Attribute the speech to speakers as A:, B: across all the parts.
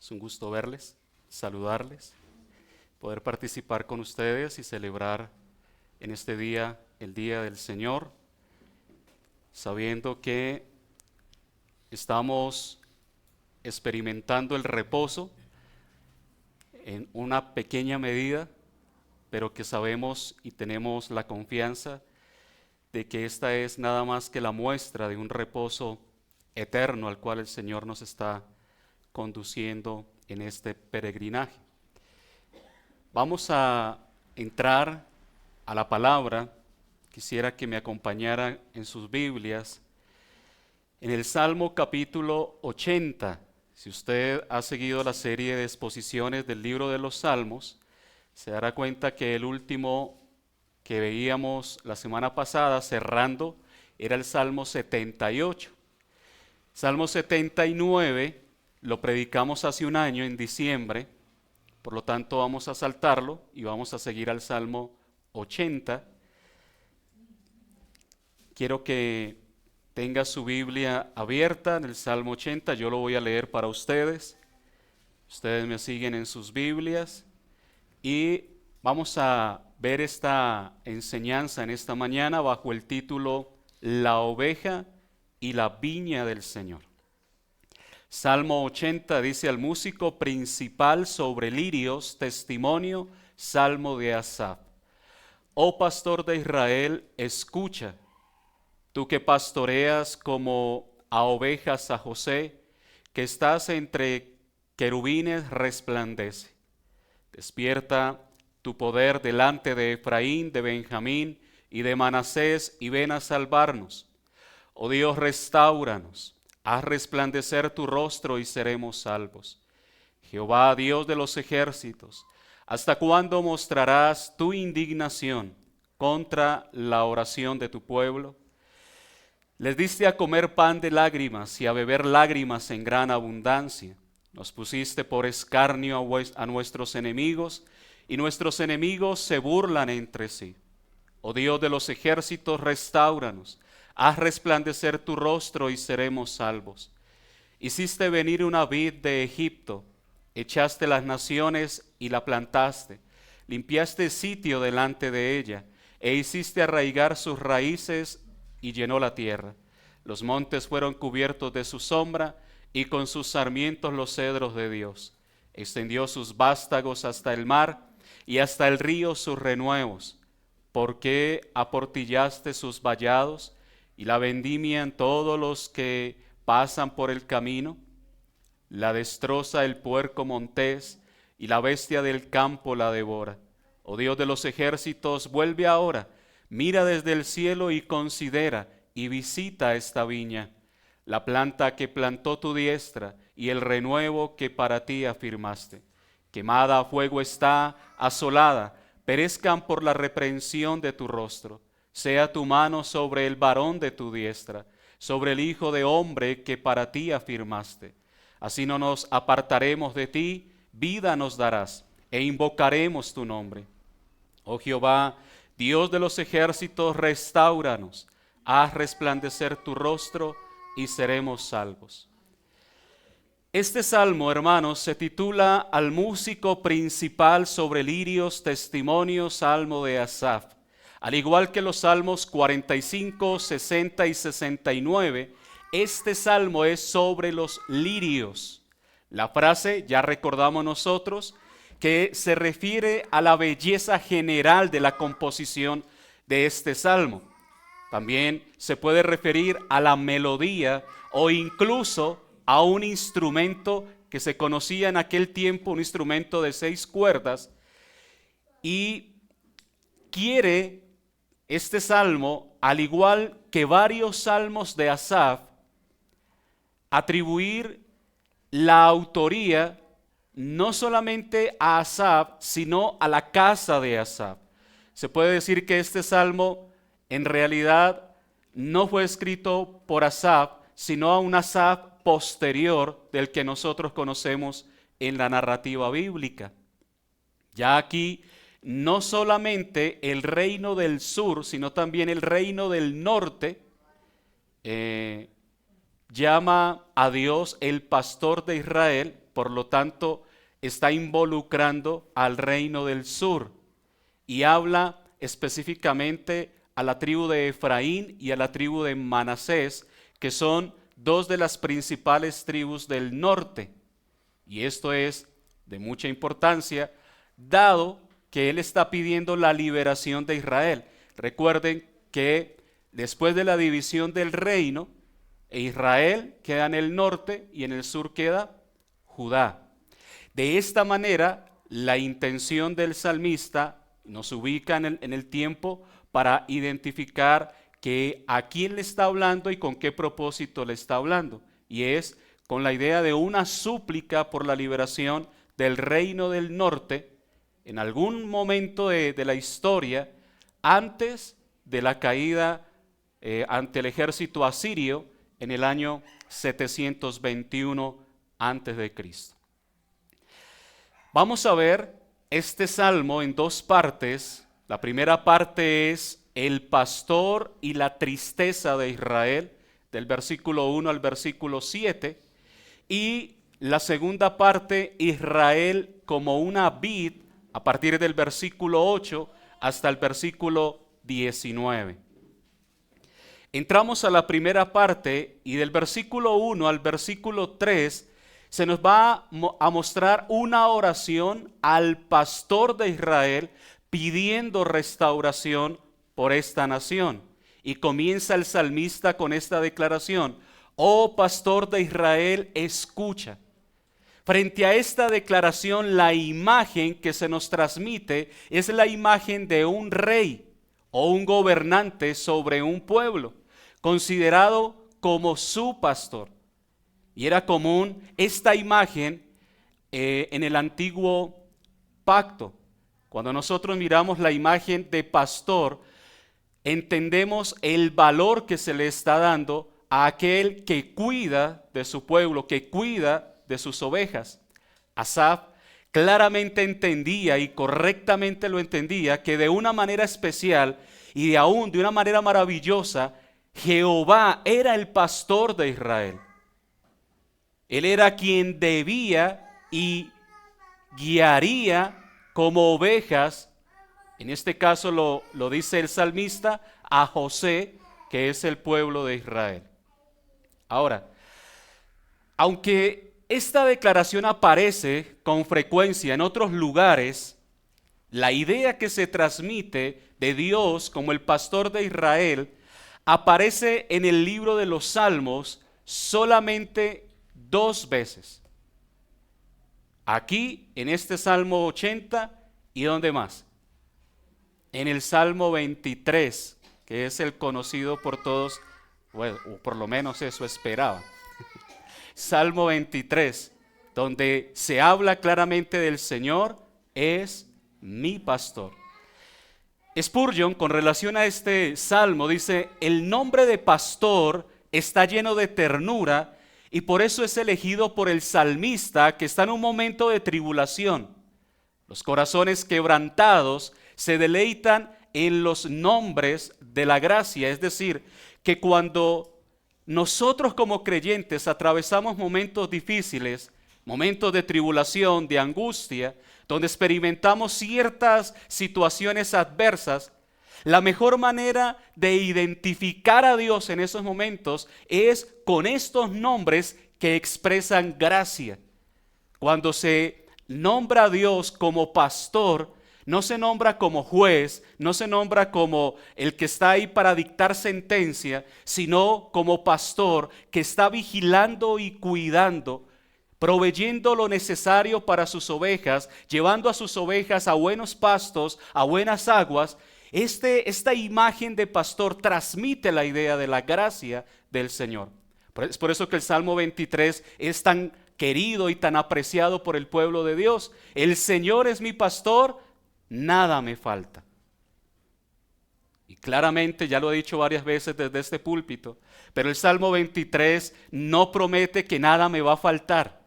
A: Es un gusto verles, saludarles, poder participar con ustedes y celebrar en este día el Día del Señor, sabiendo que estamos experimentando el reposo en una pequeña medida, pero que sabemos y tenemos la confianza de que esta es nada más que la muestra de un reposo eterno al cual el Señor nos está conduciendo en este peregrinaje. Vamos a entrar a la palabra. Quisiera que me acompañaran en sus Biblias en el Salmo capítulo 80. Si usted ha seguido la serie de exposiciones del libro de los Salmos, se dará cuenta que el último que veíamos la semana pasada cerrando era el Salmo 78. Salmo 79 lo predicamos hace un año en diciembre, por lo tanto vamos a saltarlo y vamos a seguir al Salmo 80. Quiero que tenga su Biblia abierta en el Salmo 80, yo lo voy a leer para ustedes. Ustedes me siguen en sus Biblias y vamos a ver esta enseñanza en esta mañana bajo el título La oveja y la viña del Señor. Salmo 80 dice: al músico principal sobre lirios, testimonio, salmo de Asaf. Oh pastor de Israel, escucha, tú que pastoreas como a ovejas a José, que estás entre querubines, resplandece. Despierta tu poder delante de Efraín, de Benjamín y de Manasés, y ven a salvarnos. Oh Dios, restáuranos. Haz resplandecer tu rostro y seremos salvos. Jehová, Dios de los ejércitos, ¿hasta cuándo mostrarás tu indignación contra la oración de tu pueblo? Les diste a comer pan de lágrimas y a beber lágrimas en gran abundancia. Nos pusiste por escarnio a nuestros enemigos, y nuestros enemigos se burlan entre sí. Oh Dios de los ejércitos, restáuranos. Haz resplandecer tu rostro y seremos salvos. Hiciste venir una vid de Egipto, echaste las naciones y la plantaste, limpiaste sitio delante de ella, e hiciste arraigar sus raíces y llenó la tierra. Los montes fueron cubiertos de su sombra, y con sus sarmientos los cedros de Dios. Extendió sus vástagos hasta el mar, y hasta el río sus renuevos. ¿Por qué aportillaste sus vallados? Y la vendimian todos los que pasan por el camino. La destroza el puerco montés, y la bestia del campo la devora. Oh Dios de los ejércitos, vuelve ahora, mira desde el cielo y considera, y visita esta viña, la planta que plantó tu diestra, y el renuevo que para ti afirmaste. Quemada a fuego está, asolada, perezcan por la reprensión de tu rostro. Sea tu mano sobre el varón de tu diestra, sobre el hijo de hombre que para ti afirmaste. Así no nos apartaremos de ti, vida nos darás, e invocaremos tu nombre. Oh Jehová, Dios de los ejércitos, restáuranos, haz resplandecer tu rostro y seremos salvos. Este salmo, hermanos, se titula Al músico principal sobre lirios, testimonio, salmo de Asaf. Al igual que los salmos 45, 60 y 69, este salmo es sobre los lirios. La frase, ya recordamos nosotros, que se refiere a la belleza general de la composición de este salmo. También se puede referir a la melodía o incluso a un instrumento que se conocía en aquel tiempo, un instrumento de 6 cuerdas, y quiere este salmo, al igual que varios salmos de Asaf, atribuir la autoría no solamente a Asaf, sino a la casa de Asaf. Se puede decir que este salmo en realidad no fue escrito por Asaf, sino a un Asaf posterior del que nosotros conocemos en la narrativa bíblica. Ya aquí no solamente el reino del sur, sino también el reino del norte llama a Dios el pastor de Israel, por lo tanto está involucrando al reino del sur y habla específicamente a la tribu de Efraín y a la tribu de Manasés, que son dos de las principales tribus del norte. Y esto es de mucha importancia, dado que él está pidiendo la liberación de Israel. Recuerden que después de la división del reino, Israel queda en el norte y en el sur queda Judá. De esta manera, la intención del salmista nos ubica en el tiempo para identificar a quién le está hablando y con qué propósito le está hablando. Y es con la idea de una súplica por la liberación del reino del norte en algún momento de la historia antes de la caída ante el ejército asirio en el año 721 antes de Cristo. Vamos a ver este salmo en dos partes. La primera parte es el pastor y la tristeza de Israel, del versículo 1 al versículo 7, y la segunda parte, Israel como una vid, a partir del versículo 8 hasta el versículo 19. Entramos a la primera parte y del versículo 1 al versículo 3 se nos va a mostrar una oración al pastor de Israel pidiendo restauración por esta nación. Y comienza el salmista con esta declaración: oh pastor de Israel, escucha. Frente a esta declaración, la imagen que se nos transmite es la imagen de un rey o un gobernante sobre un pueblo, considerado como su pastor. Y era común esta imagen en el antiguo pacto. Cuando nosotros miramos la imagen de pastor, entendemos el valor que se le está dando a aquel que cuida de su pueblo, que cuida de sus ovejas. Asaf claramente entendía y correctamente lo entendía que de una manera especial y aún de una manera maravillosa, Jehová era el pastor de Israel. Él era quien debía y guiaría como ovejas, en este caso lo dice el salmista, a José, que es el pueblo de Israel. Ahora, aunque esta declaración aparece con frecuencia en otros lugares, la idea que se transmite de Dios como el pastor de Israel aparece en el libro de los Salmos solamente 2 veces. Aquí, en este Salmo 80, ¿y dónde más? En el Salmo 23, que es el conocido por todos, bueno, o por lo menos eso esperaba. Salmo 23, donde se habla claramente del Señor, es mi pastor. Spurgeon, con relación a este salmo, dice: el nombre de pastor está lleno de ternura y por eso es elegido por el salmista que está en un momento de tribulación. Los corazones quebrantados se deleitan en los nombres de la gracia, es decir, que cuando nosotros como creyentes atravesamos momentos difíciles, momentos de tribulación, de angustia, donde experimentamos ciertas situaciones adversas, la mejor manera de identificar a Dios en esos momentos es con estos nombres que expresan gracia. Cuando se nombra a Dios como pastor, no se nombra como juez, no se nombra como el que está ahí para dictar sentencia, sino como pastor que está vigilando y cuidando, proveyendo lo necesario para sus ovejas, llevando a sus ovejas a buenos pastos, a buenas aguas. Esta imagen de pastor transmite la idea de la gracia del Señor. Es por eso que el Salmo 23 es tan querido y tan apreciado por el pueblo de Dios. El Señor es mi pastor, nada me falta. Y claramente, ya lo he dicho varias veces desde este púlpito, pero el Salmo 23 no promete que nada me va a faltar.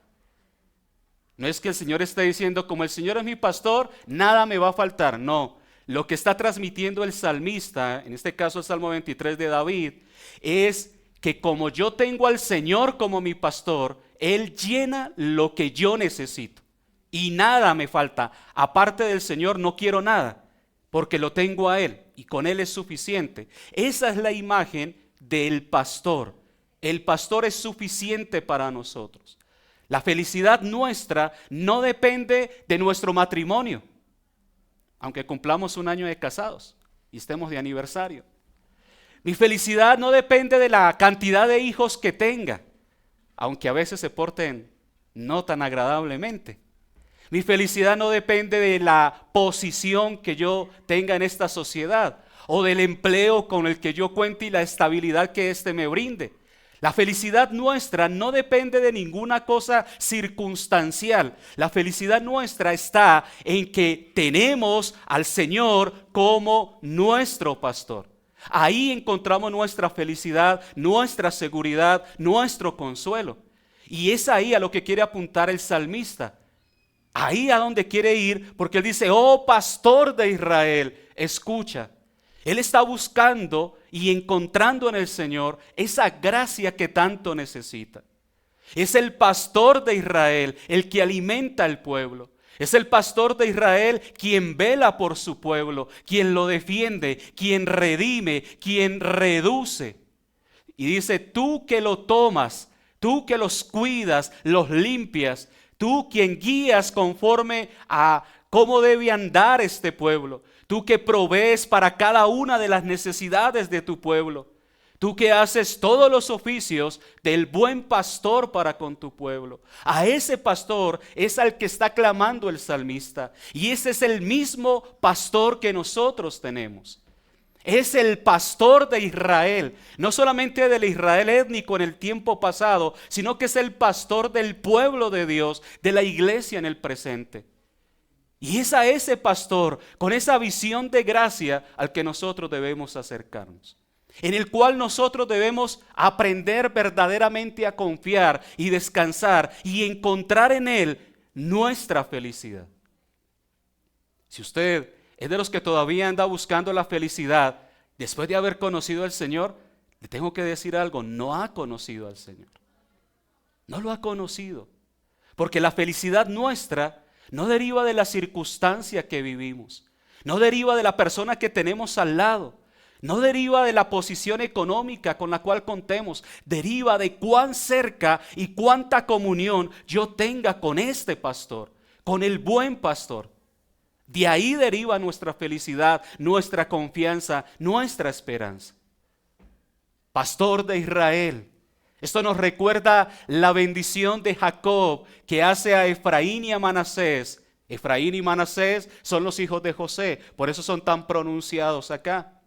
A: No es que el Señor esté diciendo, como el Señor es mi pastor, nada me va a faltar. No, lo que está transmitiendo el salmista, en este caso el Salmo 23 de David, es que como yo tengo al Señor como mi pastor, Él llena lo que yo necesito. Y nada me falta. Aparte del Señor no quiero nada, porque lo tengo a Él y con Él es suficiente. Esa es la imagen del pastor. El pastor es suficiente para nosotros. La felicidad nuestra no depende de nuestro matrimonio, aunque cumplamos un año de casados y estemos de aniversario. Mi felicidad no depende de la cantidad de hijos que tenga, aunque a veces se porten no tan agradablemente. Mi felicidad no depende de la posición que yo tenga en esta sociedad o del empleo con el que yo cuente y la estabilidad que éste me brinde. La felicidad nuestra no depende de ninguna cosa circunstancial. La felicidad nuestra está en que tenemos al Señor como nuestro pastor. Ahí encontramos nuestra felicidad, nuestra seguridad, nuestro consuelo. Y es ahí a lo que quiere apuntar el salmista. Ahí a donde quiere ir, porque él dice, oh pastor de Israel, escucha. Él está buscando y encontrando en el Señor esa gracia que tanto necesita. Es el pastor de Israel el que alimenta al pueblo. Es el pastor de Israel quien vela por su pueblo, quien lo defiende, quien redime, quien reduce. Y dice, tú que lo tomas, tú que los cuidas, los limpias, tú quien guías conforme a cómo debe andar este pueblo. Tú que provees para cada una de las necesidades de tu pueblo. Tú que haces todos los oficios del buen pastor para con tu pueblo. A ese pastor es al que está clamando el salmista. Y ese es el mismo pastor que nosotros tenemos. Es el pastor de Israel. No solamente del Israel étnico en el tiempo pasado, sino que es el pastor del pueblo de Dios, de la iglesia en el presente. Y es a ese pastor, con esa visión de gracia, al que nosotros debemos acercarnos. En el cual nosotros debemos aprender verdaderamente a confiar y descansar y encontrar en Él nuestra felicidad. Si usted es de los que todavía anda buscando la felicidad, después de haber conocido al Señor, le tengo que decir algo, no ha conocido al Señor. No lo ha conocido. Porque la felicidad nuestra no deriva de la circunstancia que vivimos, no deriva de la persona que tenemos al lado, no deriva de la posición económica con la cual contemos, deriva de cuán cerca y cuánta comunión yo tenga con este pastor, con el buen pastor. De ahí deriva nuestra felicidad, nuestra confianza, nuestra esperanza. Pastor de Israel. Esto nos recuerda la bendición de Jacob que hace a Efraín y a Manasés. Efraín y Manasés son los hijos de José, por eso son tan pronunciados acá.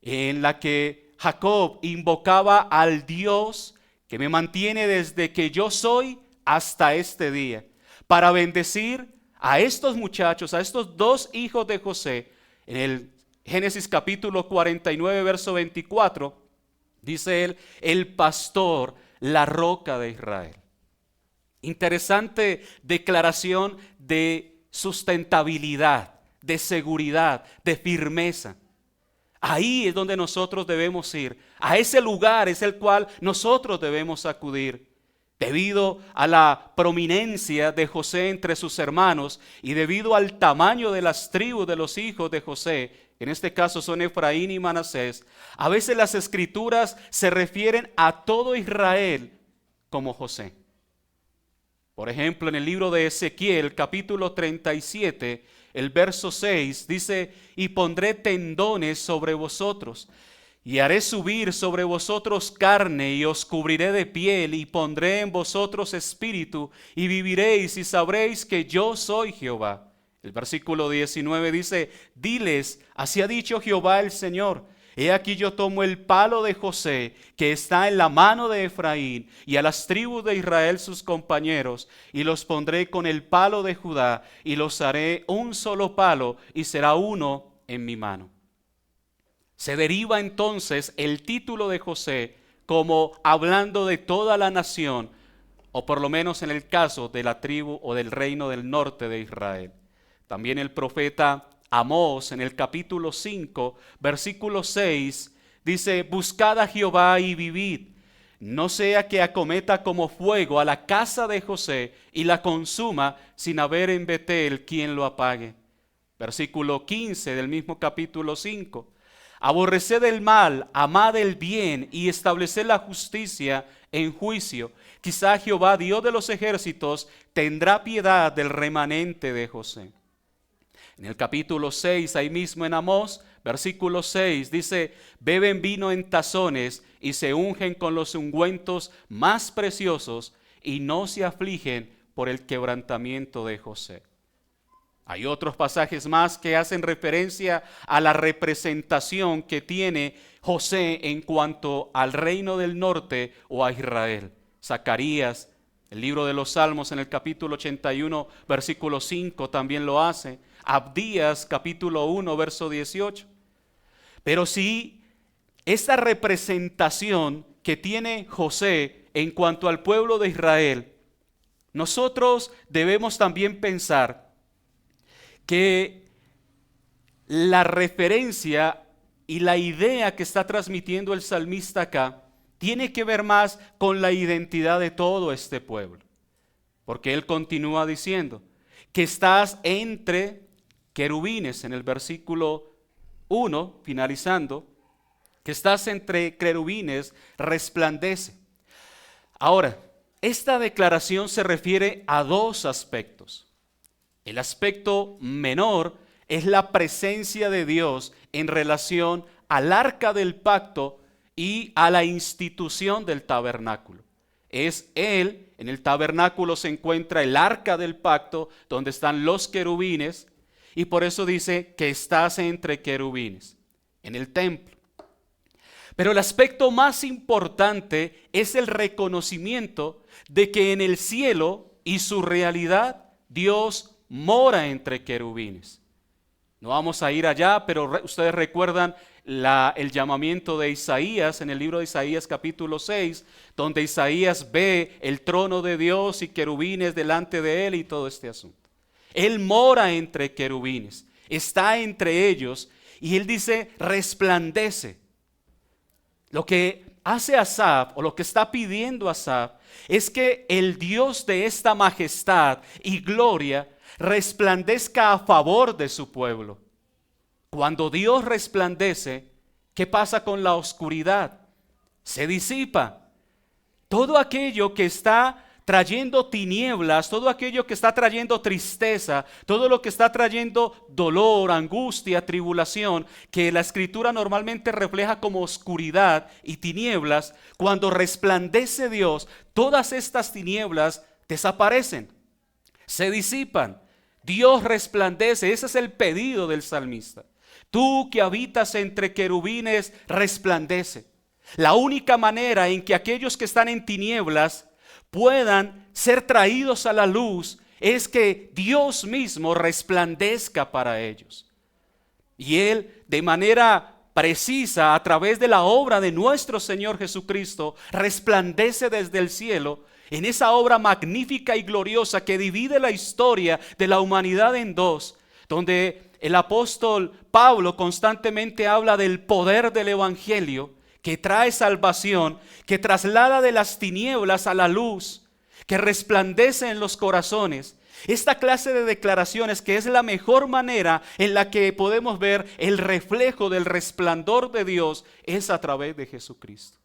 A: En la que Jacob invocaba al Dios que me mantiene desde que yo soy hasta este día, para bendecir a estos muchachos, a estos dos hijos de José. En el Génesis capítulo 49, verso 24, dice él, el pastor, la roca de Israel. Interesante declaración de sustentabilidad, de seguridad, de firmeza. Ahí es donde nosotros debemos ir. A ese lugar es el cual nosotros debemos acudir. Debido a la prominencia de José entre sus hermanos y debido al tamaño de las tribus de los hijos de José, en este caso son Efraín y Manasés, a veces las escrituras se refieren a todo Israel como José. Por ejemplo, en el libro de Ezequiel, capítulo 37, el verso 6, dice, y pondré tendones sobre vosotros, y haré subir sobre vosotros carne, y os cubriré de piel, y pondré en vosotros espíritu, y viviréis, y sabréis que yo soy Jehová. El versículo 19 dice, diles, así ha dicho Jehová el Señor, he aquí yo tomo el palo de José, que está en la mano de Efraín, y a las tribus de Israel sus compañeros, y los pondré con el palo de Judá, y los haré un solo palo, y será uno en mi mano. Se deriva entonces el título de José como hablando de toda la nación, o por lo menos en el caso de la tribu o del reino del norte de Israel. También el profeta Amós en el capítulo 5, versículo 6, dice, buscad a Jehová y vivid, no sea que acometa como fuego a la casa de José y la consuma sin haber en Betel quien lo apague. Versículo 15 del mismo capítulo 5. Aborreced el mal, amad el bien y estableced la justicia en juicio. Quizá Jehová, Dios de los ejércitos, tendrá piedad del remanente de José. En el capítulo 6, ahí mismo en Amós, versículo 6, dice: beben vino en tazones y se ungen con los ungüentos más preciosos y no se afligen por el quebrantamiento de José. Hay otros pasajes más que hacen referencia a la representación que tiene José en cuanto al reino del norte o a Israel. Zacarías, el libro de los Salmos en el capítulo 81, versículo 5 también lo hace. Abdías, capítulo 1, verso 18. Pero sí, esta representación que tiene José en cuanto al pueblo de Israel, nosotros debemos también pensar que la referencia y la idea que está transmitiendo el salmista acá tiene que ver más con la identidad de todo este pueblo. Porque él continúa diciendo que estás entre querubines, en el versículo 1, finalizando, que estás entre querubines, resplandece. Ahora, esta declaración se refiere a dos aspectos. El aspecto menor es la presencia de Dios en relación al arca del pacto y a la institución del tabernáculo. Es Él, en el tabernáculo se encuentra el arca del pacto, donde están los querubines, y por eso dice que estás entre querubines, en el templo. Pero el aspecto más importante es el reconocimiento de que en el cielo y su realidad, Dios mora entre querubines. No vamos a ir allá, pero ustedes recuerdan el llamamiento de Isaías en el libro de Isaías capítulo 6, donde Isaías ve el trono de Dios y querubines delante de él y todo este asunto. Él mora entre querubines, está entre ellos y él dice resplandece. Lo que hace Asaf o lo que está pidiendo Asaf es que el Dios de esta majestad y gloria resplandezca a favor de su pueblo. Cuando Dios resplandece, ¿qué pasa con la oscuridad? Se disipa. Todo aquello que está trayendo tinieblas, todo aquello que está trayendo tristeza, todo lo que está trayendo dolor, angustia, tribulación, que la Escritura normalmente refleja como oscuridad y tinieblas, cuando resplandece Dios, todas estas tinieblas desaparecen, se disipan. Dios resplandece, ese es el pedido del salmista. Tú que habitas entre querubines, resplandece. La única manera en que aquellos que están en tinieblas puedan ser traídos a la luz es que Dios mismo resplandezca para ellos. Y Él, de manera precisa, a través de la obra de nuestro Señor Jesucristo, resplandece desde el cielo en esa obra magnífica y gloriosa que divide la historia de la humanidad en dos, donde el apóstol Pablo constantemente habla del poder del evangelio que trae salvación, que traslada de las tinieblas a la luz, que resplandece en los corazones. Esta clase de declaraciones, que es la mejor manera en la que podemos ver el reflejo del resplandor de Dios, es a través de Jesucristo.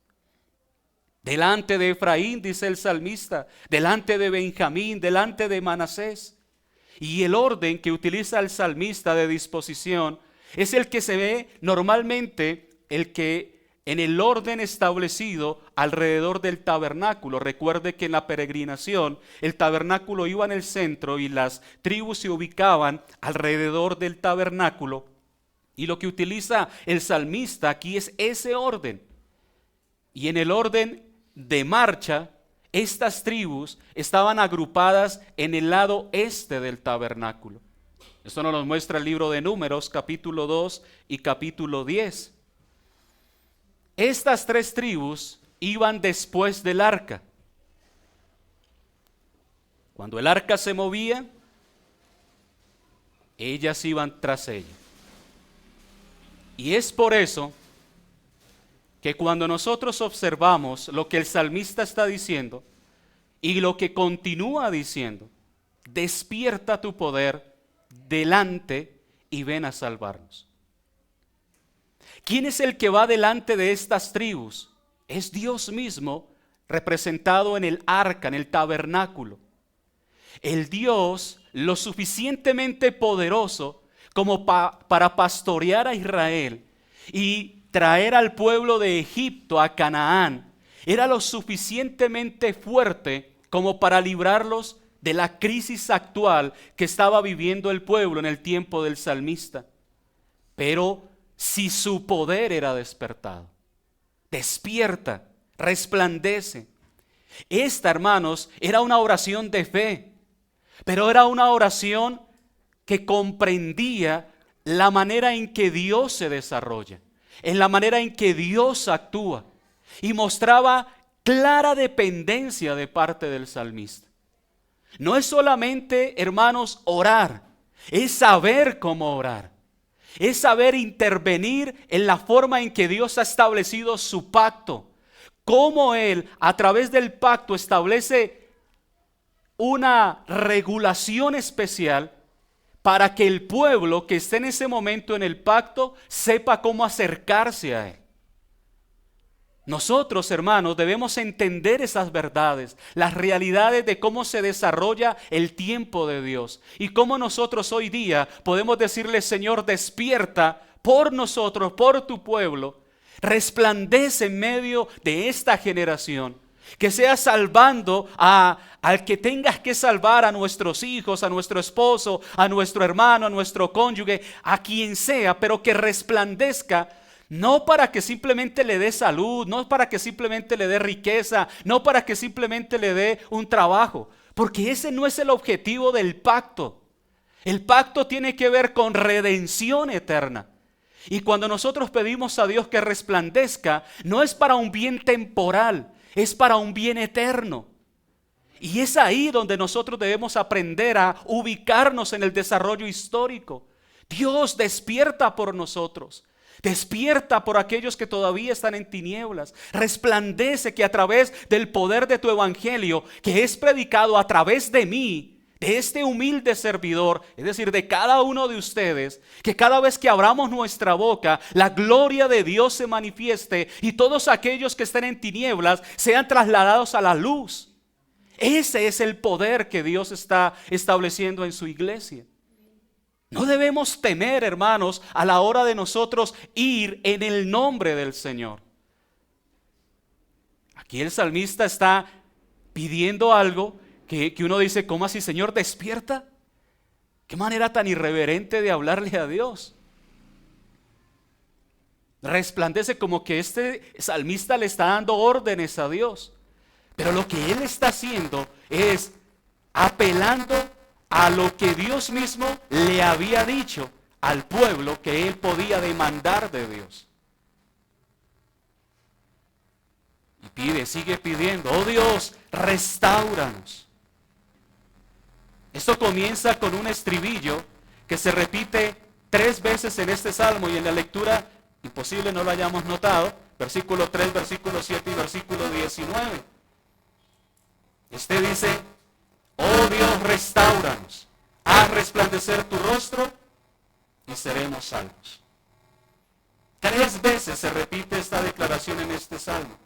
A: Delante de Efraín, dice el salmista, delante de Benjamín, delante de Manasés. Y el orden que utiliza el salmista de disposición es el que se ve normalmente, el que en el orden establecido alrededor del tabernáculo. Recuerde que en la peregrinación el tabernáculo iba en el centro y las tribus se ubicaban alrededor del tabernáculo. Y lo que utiliza el salmista aquí es ese orden. Y en el orden de marcha, estas tribus estaban agrupadas en el lado este del tabernáculo. Esto nos lo muestra el libro de Números, capítulo 2 y capítulo 10. Estas tres tribus iban después del arca. Cuando el arca se movía, ellas iban tras ella. Y es por eso que cuando nosotros observamos lo que el salmista está diciendo y lo que continúa diciendo, despierta tu poder delante y ven a salvarnos. ¿Quién es el que va delante de estas tribus? Es Dios mismo representado en el arca, en el tabernáculo. El Dios lo suficientemente poderoso como para pastorear a Israel y traer al pueblo de Egipto a Canaán, era lo suficientemente fuerte como para librarlos de la crisis actual que estaba viviendo el pueblo en el tiempo del salmista. Pero si su poder era despertado, despierta, resplandece. Esta, hermanos, era una oración de fe, pero era una oración que comprendía la manera en que Dios se desarrolla, en la manera en que Dios actúa, y mostraba clara dependencia de parte del salmista. No es solamente, hermanos, orar, es saber cómo orar, es saber intervenir en la forma en que Dios ha establecido su pacto, cómo Él a través del pacto establece una regulación especial para que el pueblo que esté en ese momento en el pacto sepa cómo acercarse a Él. Nosotros, hermanos, debemos entender esas verdades, las realidades de cómo se desarrolla el tiempo de Dios y cómo nosotros hoy día podemos decirle: Señor, despierta por nosotros, por tu pueblo, resplandece en medio de esta generación, que sea salvando al que tengas que salvar, a nuestros hijos, a nuestro esposo, a nuestro hermano, a nuestro cónyuge, a quien sea, pero que resplandezca. No para que simplemente le dé salud, no para que simplemente le dé riqueza, no para que simplemente le dé un trabajo, porque ese no es el objetivo del pacto. El pacto tiene que ver con redención eterna. Y cuando nosotros pedimos a Dios que resplandezca, no es para un bien temporal, es para un bien eterno. Y es ahí donde nosotros debemos aprender a ubicarnos en el desarrollo histórico. Dios despierta por nosotros. Despierta por aquellos que todavía están en tinieblas. Resplandece que a través del poder de tu evangelio, que es predicado a través de mí, de este humilde servidor, es decir, de cada uno de ustedes, que cada vez que abramos nuestra boca, la gloria de Dios se manifieste y todos aquellos que estén en tinieblas sean trasladados a la luz. Ese es el poder que Dios está estableciendo en su iglesia. No debemos temer, hermanos, a la hora de nosotros ir en el nombre del Señor. Aquí el salmista está pidiendo algo que uno dice: ¿cómo así, Señor, despierta? Qué manera tan irreverente de hablarle a Dios. Resplandece, como que este salmista le está dando órdenes a Dios. Pero lo que él está haciendo es apelando a lo que Dios mismo le había dicho al pueblo que él podía demandar de Dios. Y pide, sigue pidiendo: oh Dios, restáuranos. Esto comienza con un estribillo que se repite 3 veces en este salmo, y en la lectura, imposible no lo hayamos notado, versículo 3, versículo 7 y versículo 19. Este dice: oh Dios, restáuranos, haz resplandecer tu rostro y seremos salvos. 3 veces se repite esta declaración en este salmo.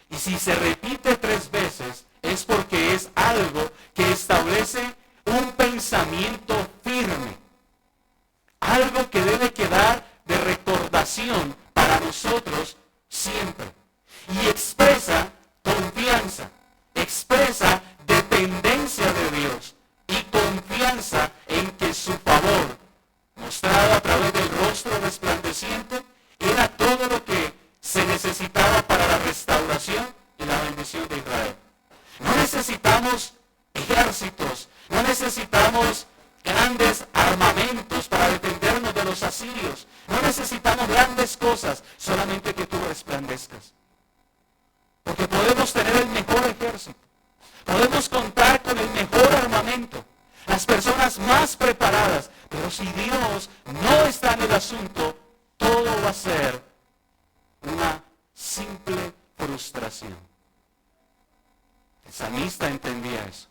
A: Y si se repite 3 veces, es porque es algo que establece un pensamiento firme. Algo que debe quedar de recordación para nosotros siempre. Y expresa confianza, expresa dependencia de Dios y confianza en que su favor, mostrado a través del rostro resplandeciente, era todo lo que se necesitaba para la restauración y la bendición de Israel. No necesitamos ejércitos, no necesitamos grandes armamentos para defendernos de los asirios, no necesitamos grandes cosas, solamente que tú resplandezcas. Porque podemos tener el mejor ejército, podemos contar con el mejor armamento, las personas más preparadas, pero si Dios no está en el asunto, todo va a ser una simple frustración. El salmista entendía eso.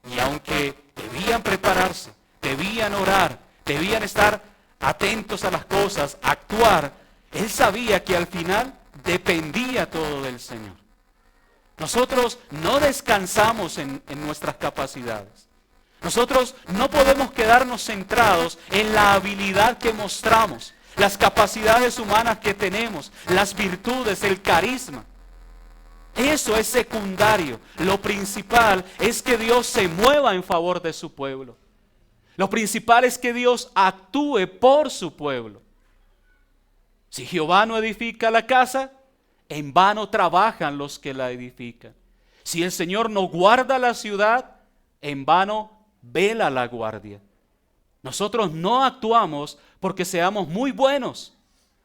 A: Y aunque debían prepararse, debían orar, debían estar atentos a las cosas, actuar, él sabía que al final dependía todo del Señor. Nosotros no descansamos en nuestras capacidades. Nosotros no podemos quedarnos centrados en la habilidad que mostramos, las capacidades humanas que tenemos, las virtudes, el carisma. Eso es secundario. Lo principal es que Dios se mueva en favor de su pueblo. Lo principal es que Dios actúe por su pueblo. Si Jehová no edifica la casa, en vano trabajan los que la edifican. Si el Señor no guarda la ciudad, en vano vela la guardia. Nosotros no actuamos porque seamos muy buenos,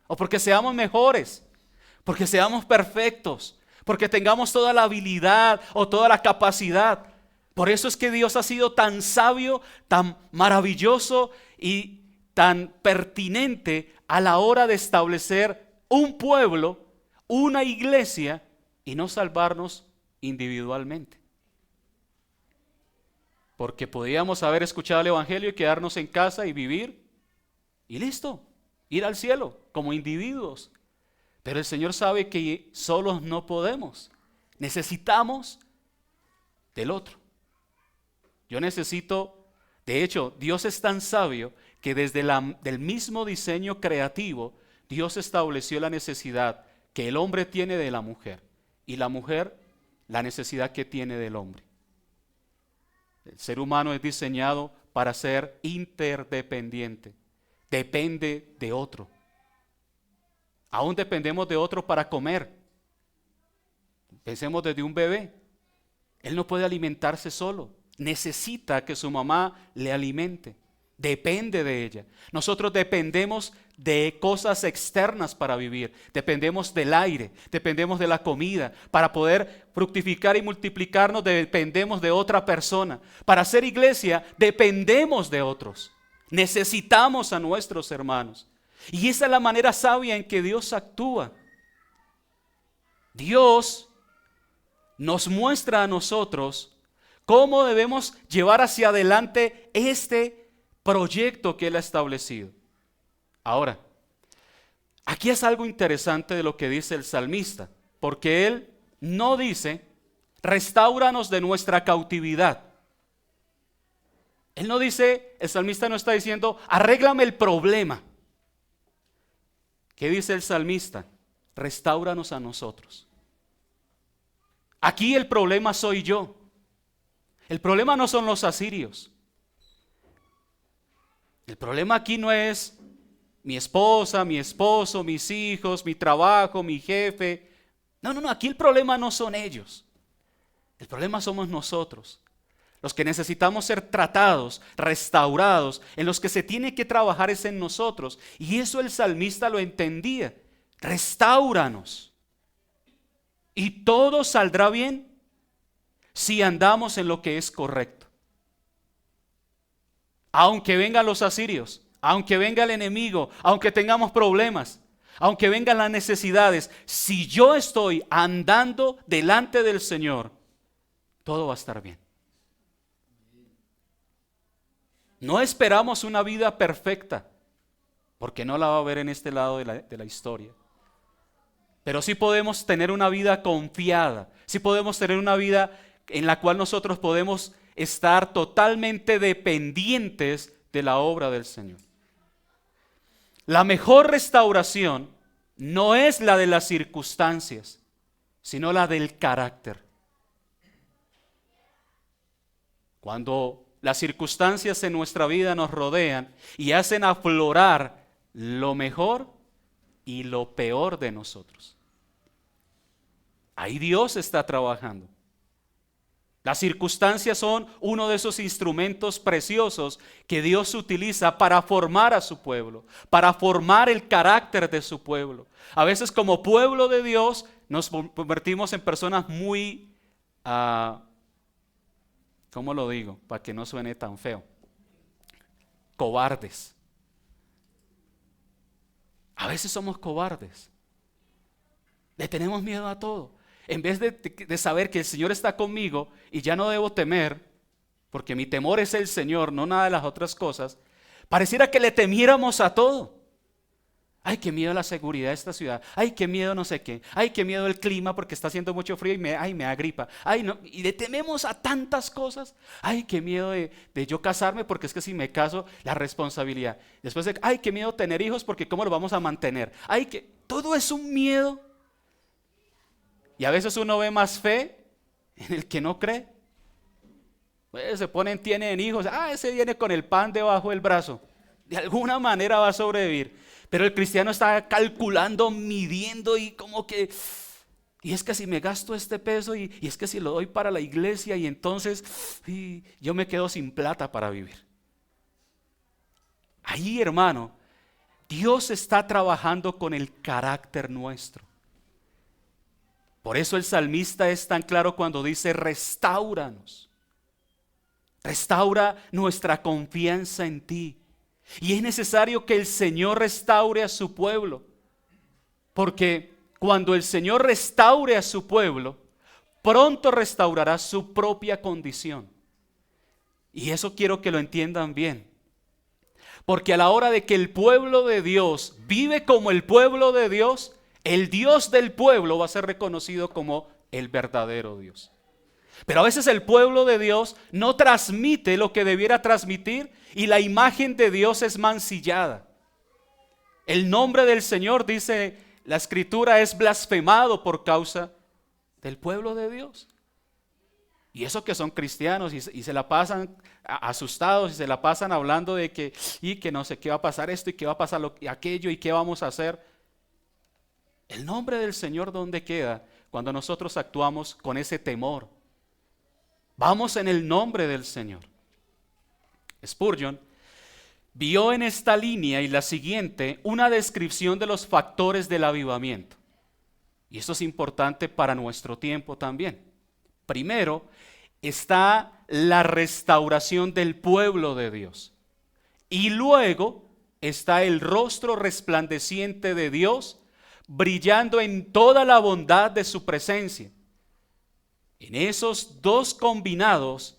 A: o porque seamos mejores, porque seamos perfectos, porque tengamos toda la habilidad o toda la capacidad. Por eso es que Dios ha sido tan sabio, tan maravilloso y tan pertinente a la hora de establecer un pueblo, una iglesia, y no salvarnos individualmente. Porque podíamos haber escuchado el Evangelio y quedarnos en casa y vivir y listo, ir al cielo como individuos. Pero el Señor sabe que solos no podemos. Necesitamos del otro. Yo necesito, de hecho, Dios es tan sabio que desde del mismo diseño creativo, Dios estableció la necesidad que el hombre tiene de la mujer y la mujer la necesidad que tiene del hombre. El ser humano es diseñado para ser interdependiente, depende de otro. Aún dependemos de otro para comer. Pensemos desde un bebé. Él no puede alimentarse solo. Necesita que su mamá le alimente. Depende de ella. Nosotros dependemos de cosas externas para vivir. Dependemos del aire, dependemos de la comida. Para poder fructificar y multiplicarnos dependemos de otra persona. Para ser iglesia dependemos de otros. Necesitamos a nuestros hermanos. Y esa es la manera sabia en que Dios actúa. Dios nos muestra a nosotros cómo debemos llevar hacia adelante este proyecto que Él ha establecido. Ahora, aquí es algo interesante de lo que dice el salmista, porque él no dice, restáuranos de nuestra cautividad. Él no dice, el salmista no está diciendo, arréglame el problema. ¿Qué dice el salmista? Restáuranos a nosotros. Aquí el problema soy yo. El problema no son los asirios. El problema aquí no es mi esposa, mi esposo, mis hijos, mi trabajo, mi jefe. No, aquí el problema no son ellos. El problema somos nosotros. Los que necesitamos ser tratados, restaurados, en los que se tiene que trabajar es en nosotros. Y eso el salmista lo entendía. Restáuranos. Y todo saldrá bien si andamos en lo que es correcto. Aunque vengan los asirios, aunque venga el enemigo, aunque tengamos problemas, aunque vengan las necesidades, si yo estoy andando delante del Señor, todo va a estar bien. No esperamos una vida perfecta, porque no la va a haber en este lado de la historia. Pero sí podemos tener una vida confiada, sí podemos tener una vida en la cual nosotros podemos estar totalmente dependientes de la obra del Señor. La mejor restauración no es la de las circunstancias, sino la del carácter. Cuando las circunstancias en nuestra vida nos rodean y hacen aflorar lo mejor y lo peor de nosotros. Ahí Dios está trabajando. Las circunstancias son uno de esos instrumentos preciosos que Dios utiliza para formar a su pueblo, para formar el carácter de su pueblo. A veces como pueblo de Dios nos convertimos en personas muy, ¿cómo lo digo? Para que no suene tan feo. Cobardes. A veces somos cobardes. Le tenemos miedo a todo. En vez de saber que el Señor está conmigo y ya no debo temer, porque mi temor es el Señor, no nada de las otras cosas, pareciera que le temiéramos a todo. Ay, qué miedo la seguridad de esta ciudad. Ay, qué miedo no sé qué. Ay, qué miedo el clima porque está haciendo mucho frío y me da gripa. Ay, no, y le tememos a tantas cosas. Ay, qué miedo de yo casarme porque es que si me caso, la responsabilidad. Después ay, qué miedo tener hijos porque cómo lo vamos a mantener. Ay, que todo es un miedo. Y a veces uno ve más fe en el que no cree. Pues tienen hijos. Ah, ese viene con el pan debajo del brazo. De alguna manera va a sobrevivir. Pero el cristiano está calculando, midiendo y como que, y es que si me gasto este peso y es que si lo doy para la iglesia y entonces yo me quedo sin plata para vivir. Ahí, hermano, Dios está trabajando con el carácter nuestro. Por eso el salmista es tan claro cuando dice: restáuranos. Restaura nuestra confianza en ti. Y es necesario que el Señor restaure a su pueblo, porque cuando el Señor restaure a su pueblo, pronto restaurará su propia condición. Y eso quiero que lo entiendan bien, porque a la hora de que el pueblo de Dios vive como el pueblo de Dios, el Dios del pueblo va a ser reconocido como el verdadero Dios. Pero a veces el pueblo de Dios no transmite lo que debiera transmitir y la imagen de Dios es mancillada. El nombre del Señor, dice la Escritura, es blasfemado por causa del pueblo de Dios. Y eso que son cristianos y se la pasan asustados y se la pasan hablando de que no sé qué va a pasar esto y qué va a pasar aquello y qué vamos a hacer. El nombre del Señor, ¿dónde queda cuando nosotros actuamos con ese temor? Vamos en el nombre del Señor. Spurgeon vio en esta línea y la siguiente una descripción de los factores del avivamiento. Y esto es importante para nuestro tiempo también. Primero está la restauración del pueblo de Dios. Y luego está el rostro resplandeciente de Dios brillando en toda la bondad de su presencia. En esos dos combinados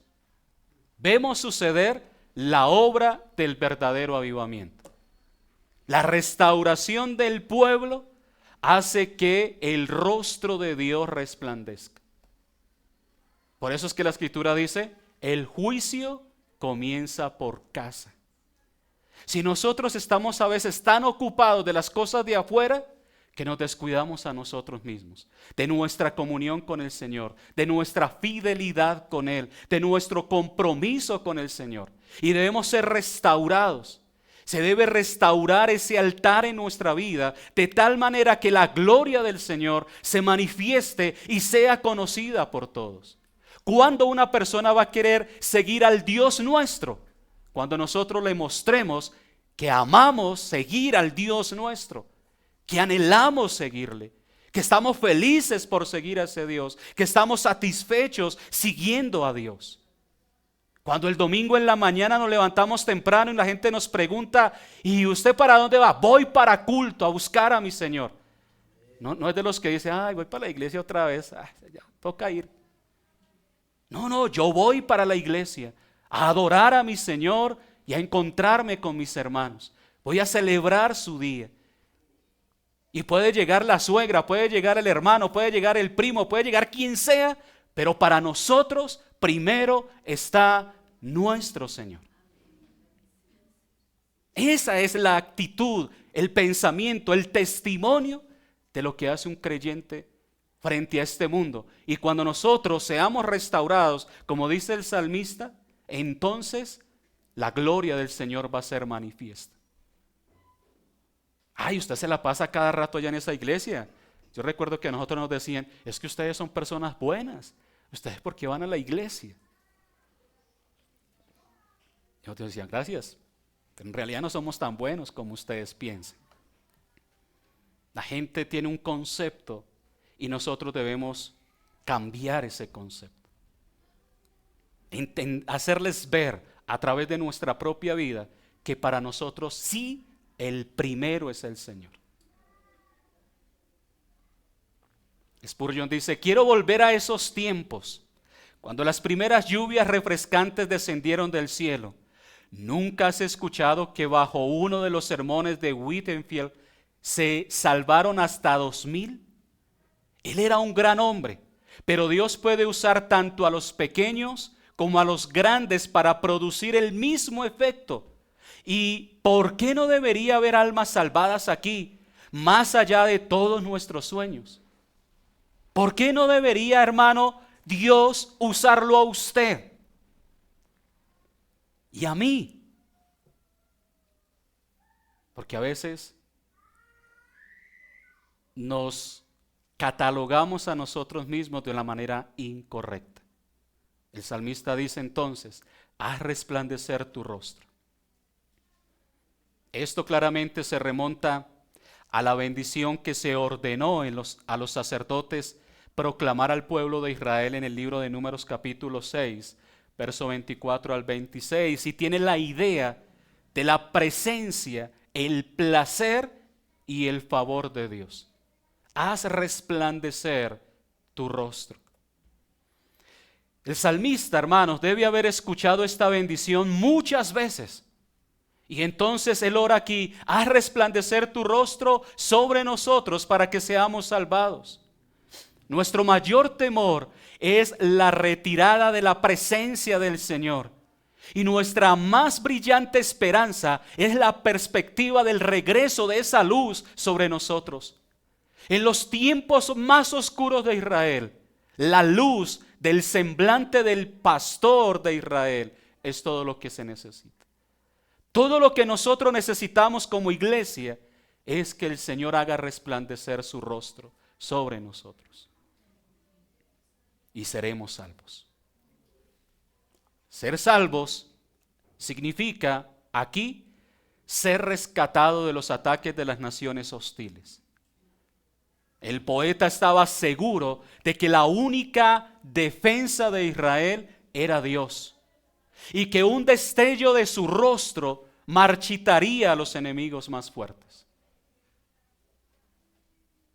A: vemos suceder la obra del verdadero avivamiento. La restauración del pueblo hace que el rostro de Dios resplandezca. Por eso es que la Escritura dice: el juicio comienza por casa. Si nosotros estamos a veces tan ocupados de las cosas de afuera, que nos descuidamos a nosotros mismos, de nuestra comunión con el Señor, de nuestra fidelidad con Él, de nuestro compromiso con el Señor. Y debemos ser restaurados. Se debe restaurar ese altar en nuestra vida de tal manera que la gloria del Señor se manifieste y sea conocida por todos. ¿Cuándo una persona va a querer seguir al Dios nuestro? Cuando nosotros le mostremos que amamos seguir al Dios nuestro, que anhelamos seguirle, que estamos felices por seguir a ese Dios, que estamos satisfechos siguiendo a Dios. Cuando el domingo en la mañana nos levantamos temprano y la gente nos pregunta: ¿y usted para dónde va? Voy para culto, a buscar a mi Señor. No es de los que dice: ay, voy para la iglesia otra vez, ya toca ir. No, yo voy para la iglesia a adorar a mi Señor y a encontrarme con mis hermanos. Voy a celebrar su día. Y puede llegar la suegra, puede llegar el hermano, puede llegar el primo, puede llegar quien sea, pero para nosotros primero está nuestro Señor. Esa es la actitud, el pensamiento, el testimonio de lo que hace un creyente frente a este mundo. Y cuando nosotros seamos restaurados, como dice el salmista, entonces la gloria del Señor va a ser manifiesta. Ay, usted se la pasa cada rato allá en esa iglesia. Yo recuerdo que a nosotros nos decían: es que ustedes son personas buenas. ¿Ustedes por qué van a la iglesia? Y nosotros decían: gracias. Pero en realidad no somos tan buenos como ustedes piensan. La gente tiene un concepto y nosotros debemos cambiar ese concepto. Hacerles ver a través de nuestra propia vida que para nosotros sí el primero es el Señor. Spurgeon dice: quiero volver a esos tiempos, cuando las primeras lluvias refrescantes descendieron del cielo. ¿Nunca has escuchado que bajo uno de los sermones de Whitefield se salvaron hasta 2000? Él era un gran hombre, pero Dios puede usar tanto a los pequeños como a los grandes para producir el mismo efecto. ¿Y por qué no debería haber almas salvadas aquí, más allá de todos nuestros sueños? ¿Por qué no debería, hermano, Dios usarlo a usted y a mí? Porque a veces nos catalogamos a nosotros mismos de una manera incorrecta. El salmista dice entonces: haz resplandecer tu rostro. Esto claramente se remonta a la bendición que se ordenó a los sacerdotes proclamar al pueblo de Israel en el libro de Números capítulo 6, verso 24 al 26, y tiene la idea de la presencia, el placer y el favor de Dios. Haz resplandecer tu rostro. El salmista, hermanos, debe haber escuchado esta bendición muchas veces. Y entonces él ora aquí: haz resplandecer tu rostro sobre nosotros para que seamos salvados. Nuestro mayor temor es la retirada de la presencia del Señor. Y nuestra más brillante esperanza es la perspectiva del regreso de esa luz sobre nosotros. En los tiempos más oscuros de Israel, la luz del semblante del pastor de Israel es todo lo que se necesita. Todo lo que nosotros necesitamos como iglesia es que el Señor haga resplandecer su rostro sobre nosotros. Y seremos salvos. Ser salvos significa aquí ser rescatado de los ataques de las naciones hostiles. El poeta estaba seguro de que la única defensa de Israel era Dios, y que un destello de su rostro marchitaría a los enemigos más fuertes.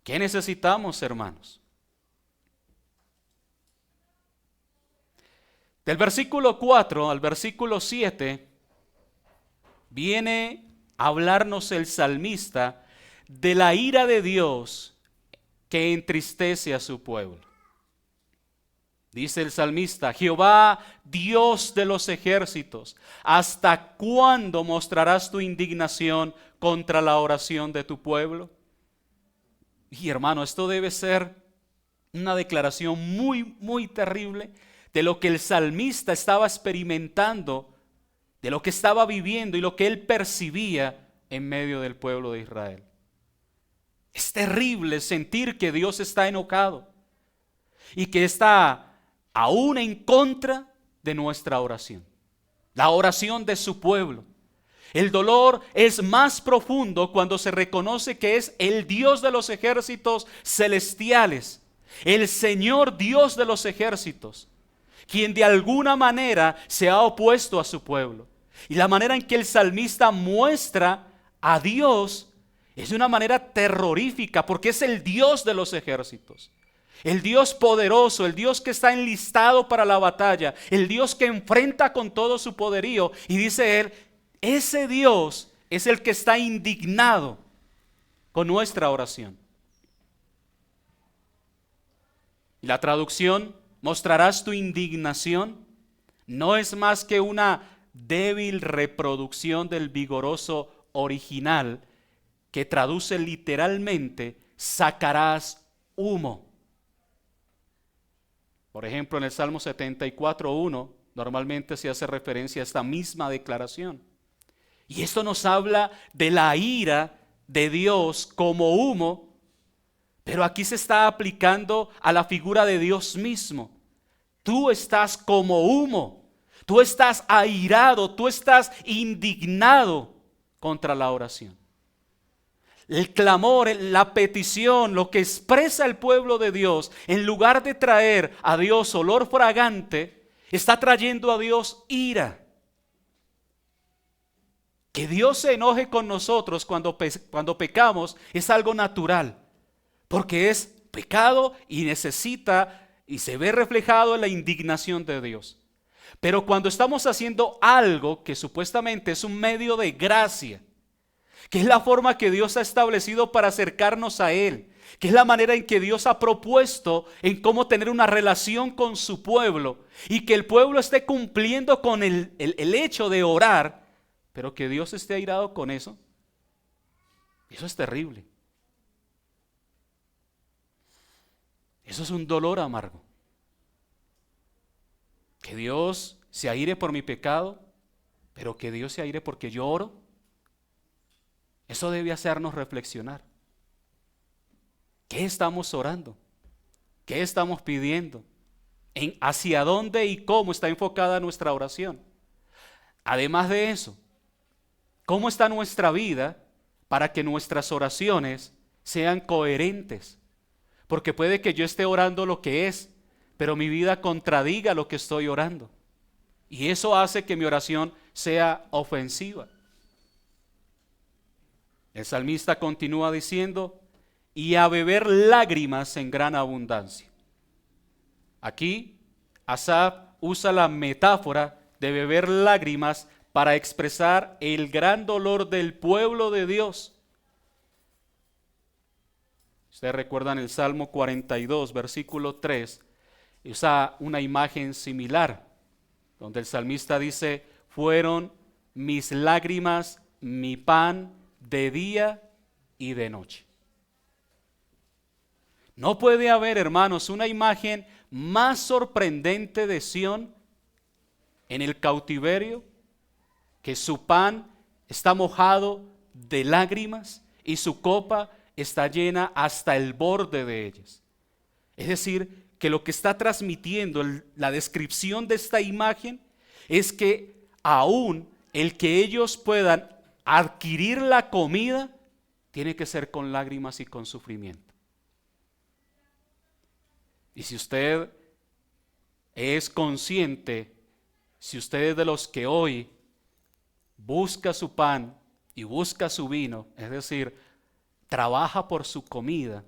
A: ¿Qué necesitamos, hermanos? Del versículo 4 al versículo 7 viene a hablarnos el salmista de la ira de Dios que entristece a su pueblo. Dice el salmista: Jehová, Dios de los ejércitos, ¿hasta cuándo mostrarás tu indignación contra la oración de tu pueblo? Y hermano, esto debe ser una declaración muy, muy terrible de lo que el salmista estaba experimentando, de lo que estaba viviendo y lo que él percibía en medio del pueblo de Israel. Es terrible sentir que Dios está enojado y que está aún en contra de nuestra oración, la oración de su pueblo. El dolor es más profundo cuando se reconoce que es el Dios de los ejércitos celestiales, el Señor Dios de los ejércitos, quien de alguna manera se ha opuesto a su pueblo. Y la manera en que el salmista muestra a Dios es de una manera terrorífica, porque es el Dios de los ejércitos, el Dios poderoso, el Dios que está enlistado para la batalla, el Dios que enfrenta con todo su poderío. Y dice él: ese Dios es el que está indignado con nuestra oración. Y la traducción «mostrarás tu indignación» no es más que una débil reproducción del vigoroso original, que traduce literalmente «sacarás humo». Por ejemplo, en el Salmo 74:1 normalmente se hace referencia a esta misma declaración. Y esto nos habla de la ira de Dios como humo, pero aquí se está aplicando a la figura de Dios mismo. Tú estás como humo, tú estás airado, tú estás indignado contra la oración. El clamor, la petición, lo que expresa el pueblo de Dios, en lugar de traer a Dios olor fragante, está trayendo a Dios ira. Que Dios se enoje con nosotros cuando pecamos es algo natural, porque es pecado y necesita y se ve reflejado en la indignación de Dios. Pero cuando estamos haciendo algo que supuestamente es un medio de gracia, que es la forma que Dios ha establecido para acercarnos a Él, que es la manera en que Dios ha propuesto en cómo tener una relación con su pueblo, y que el pueblo esté cumpliendo con el hecho de orar, pero que Dios esté airado con eso, eso es terrible. Eso es un dolor amargo. Que Dios se aire por mi pecado, pero que Dios se aire porque yo oro. Eso debe hacernos reflexionar. ¿Qué estamos orando? ¿Qué estamos pidiendo? ¿Hacia dónde y cómo está enfocada nuestra oración? Además de eso, ¿cómo está nuestra vida para que nuestras oraciones sean coherentes? Porque puede que yo esté orando lo que es, pero mi vida contradiga lo que estoy orando. Y eso hace que mi oración sea ofensiva. El salmista continúa diciendo, y a beber lágrimas en gran abundancia. Aquí Asaf usa la metáfora de beber lágrimas para expresar el gran dolor del pueblo de Dios. Ustedes recuerdan el Salmo 42, versículo 3, usa una imagen similar, donde el salmista dice, fueron mis lágrimas mi pan de día y de noche. No puede haber, hermanos, una imagen más sorprendente de Sión en el cautiverio, que su pan está mojado de lágrimas y su copa está llena hasta el borde de ellas. Es decir, que lo que está transmitiendo la descripción de esta imagen es que aún el que ellos puedan adquirir la comida tiene que ser con lágrimas y con sufrimiento. Y si usted es consciente, si usted es de los que hoy busca su pan y busca su vino, es decir, trabaja por su comida,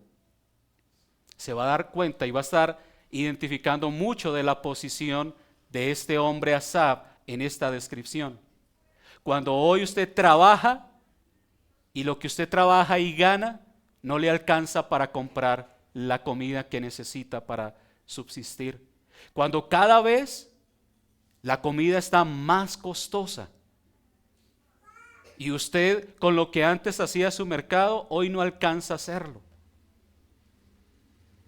A: se va a dar cuenta y va a estar identificando mucho de la posición de este hombre Asaf en esta descripción. Cuando hoy usted trabaja y lo que usted trabaja y gana no le alcanza para comprar la comida que necesita para subsistir. Cuando cada vez la comida está más costosa y usted con lo que antes hacía su mercado hoy no alcanza a hacerlo.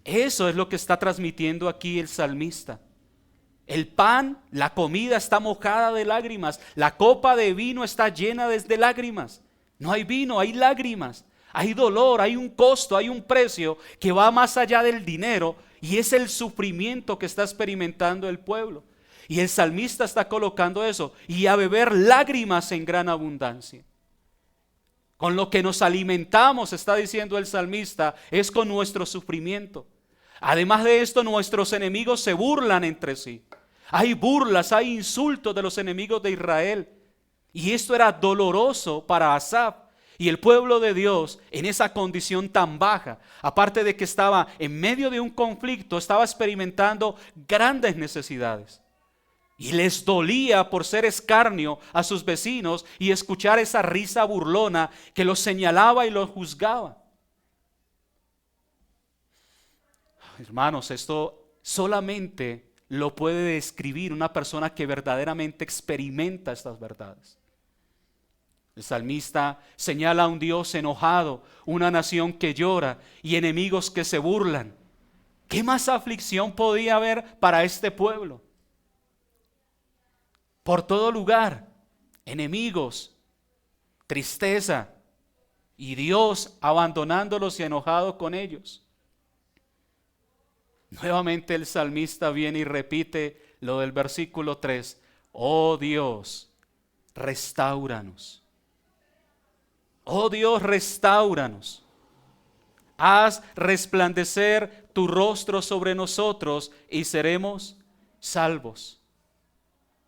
A: Eso es lo que está transmitiendo aquí el salmista. El pan, la comida está mojada de lágrimas, la copa de vino está llena de lágrimas. No hay vino, hay lágrimas. Hay dolor, hay un costo, hay un precio que va más allá del dinero y es el sufrimiento que está experimentando el pueblo. Y el salmista está colocando eso, y a beber lágrimas en gran abundancia. Con lo que nos alimentamos, está diciendo el salmista, es con nuestro sufrimiento. Además de esto, nuestros enemigos se burlan entre sí. Hay burlas, hay insultos de los enemigos de Israel. Y esto era doloroso para Asaf. Y el pueblo de Dios en esa condición tan baja, aparte de que estaba en medio de un conflicto, estaba experimentando grandes necesidades. Y les dolía por ser escarnio a sus vecinos y escuchar esa risa burlona que los señalaba y los juzgaba. Hermanos, esto solamente lo puede describir una persona que verdaderamente experimenta estas verdades. El salmista señala a un Dios enojado, una nación que llora y enemigos que se burlan. ¿Qué más aflicción podía haber para este pueblo? Por todo lugar, enemigos, tristeza y Dios abandonándolos y enojado con ellos. Nuevamente el salmista viene y repite lo del versículo 3. Oh Dios, restáuranos. Oh Dios, restáuranos. Haz resplandecer tu rostro sobre nosotros y seremos salvos.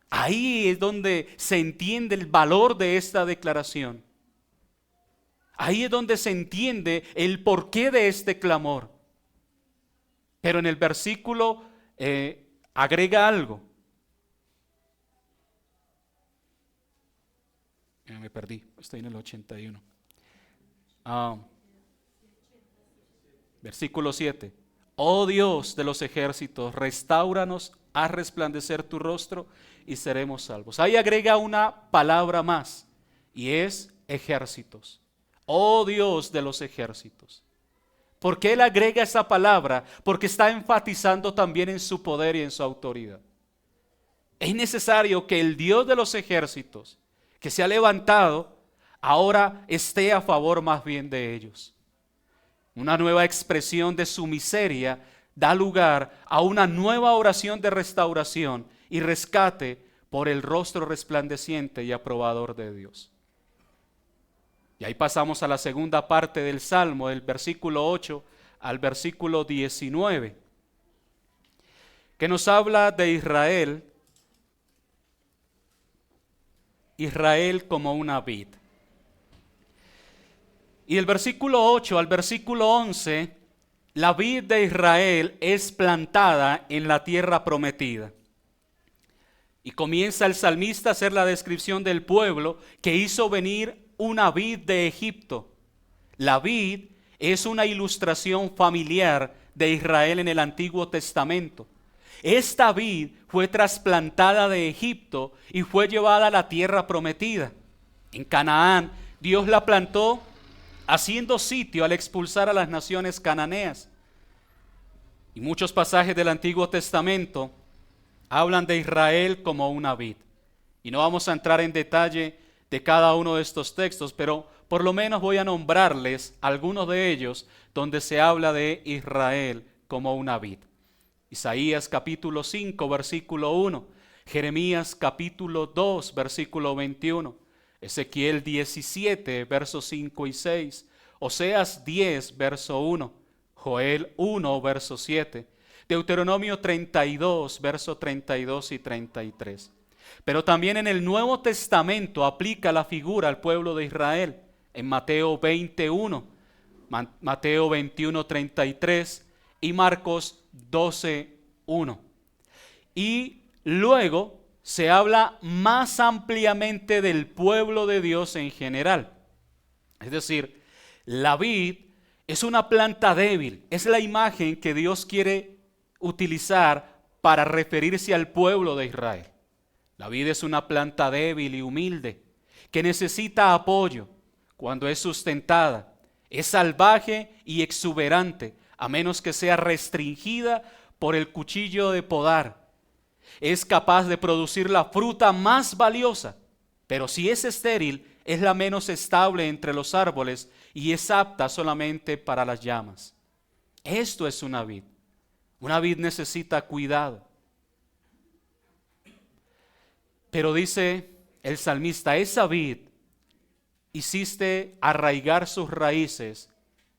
A: Ahí es donde se entiende el valor de esta declaración. Ahí es donde se entiende el porqué de este clamor. Pero en el versículo agrega algo. Me perdí, estoy en el 81. Versículo 7. Oh Dios de los ejércitos, restáuranos, haz resplandecer tu rostro y seremos salvos. Ahí agrega una palabra más y es ejércitos. Oh Dios de los ejércitos. ¿Por qué él agrega esa palabra? Porque está enfatizando también en su poder y en su autoridad. Es necesario que el Dios de los ejércitos, que se ha levantado, ahora esté a favor más bien de ellos. Una nueva expresión de su miseria da lugar a una nueva oración de restauración y rescate por el rostro resplandeciente y aprobador de Dios. Y ahí pasamos a la segunda parte del Salmo, del versículo 8 al versículo 19, que nos habla de Israel, Israel como una vid. Y el versículo 8 al versículo 11, la vid de Israel es plantada en la tierra prometida. Y comienza el salmista a hacer la descripción del pueblo que hizo venir una vid de Egipto. La vid es una ilustración familiar de Israel en el Antiguo Testamento. Esta vid fue trasplantada de Egipto y fue llevada a la tierra prometida. En Canaán, Dios la plantó haciendo sitio al expulsar a las naciones cananeas. Y muchos pasajes del Antiguo Testamento hablan de Israel como una vid. Y no vamos a entrar en detalle de cada uno de estos textos, pero por lo menos voy a nombrarles algunos de ellos donde se habla de Israel como una vid. Isaías capítulo 5, versículo 1, Jeremías capítulo 2, versículo 21, Ezequiel 17, versos 5 y 6, Oseas 10, verso 1, Joel 1, verso 7, Deuteronomio 32, verso 32 y 33. Pero también en el Nuevo Testamento aplica la figura al pueblo de Israel. En Mateo 21, Mateo 21, 33 y Marcos 12, 1. Y luego se habla más ampliamente del pueblo de Dios en general. Es decir, la vid es una planta débil, es la imagen que Dios quiere utilizar para referirse al pueblo de Israel. La vid es una planta débil y humilde que necesita apoyo cuando es sustentada. Es salvaje y exuberante a menos que sea restringida por el cuchillo de podar. Es capaz de producir la fruta más valiosa, pero si es estéril, es la menos estable entre los árboles y es apta solamente para las llamas. Esto es una vid. Una vid necesita cuidado. Pero dice el salmista, esa vid hiciste arraigar sus raíces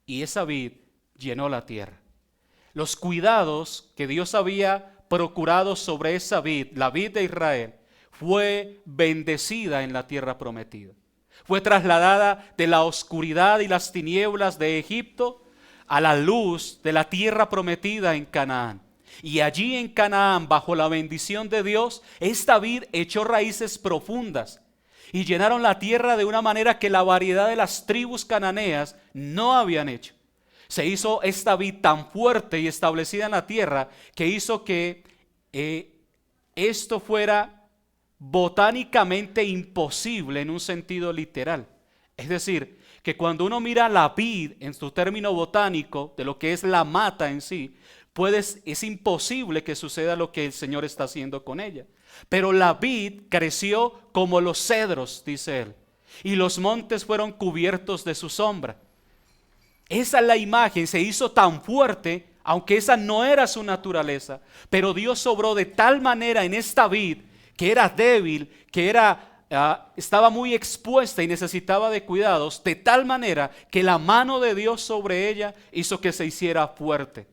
A: y esa vid llenó la tierra. Los cuidados que Dios había procurado sobre esa vid, la vid de Israel, fue bendecida en la tierra prometida. Fue trasladada de la oscuridad y las tinieblas de Egipto a la luz de la tierra prometida en Canaán. Y allí en Canaán, bajo la bendición de Dios, esta vid echó raíces profundas y llenaron la tierra de una manera que la variedad de las tribus cananeas no habían hecho. Se hizo esta vid tan fuerte y establecida en la tierra que hizo que esto fuera botánicamente imposible en un sentido literal. Es decir, que cuando uno mira la vid en su término botánico, de lo que es la mata en sí, es imposible que suceda lo que el Señor está haciendo con ella. Pero la vid creció como los cedros, dice él, y los montes fueron cubiertos de su sombra. Esa es la imagen, se hizo tan fuerte, aunque esa no era su naturaleza, pero Dios obró de tal manera en esta vid, que era débil, que estaba muy expuesta y necesitaba de cuidados, de tal manera que la mano de Dios sobre ella hizo que se hiciera fuerte.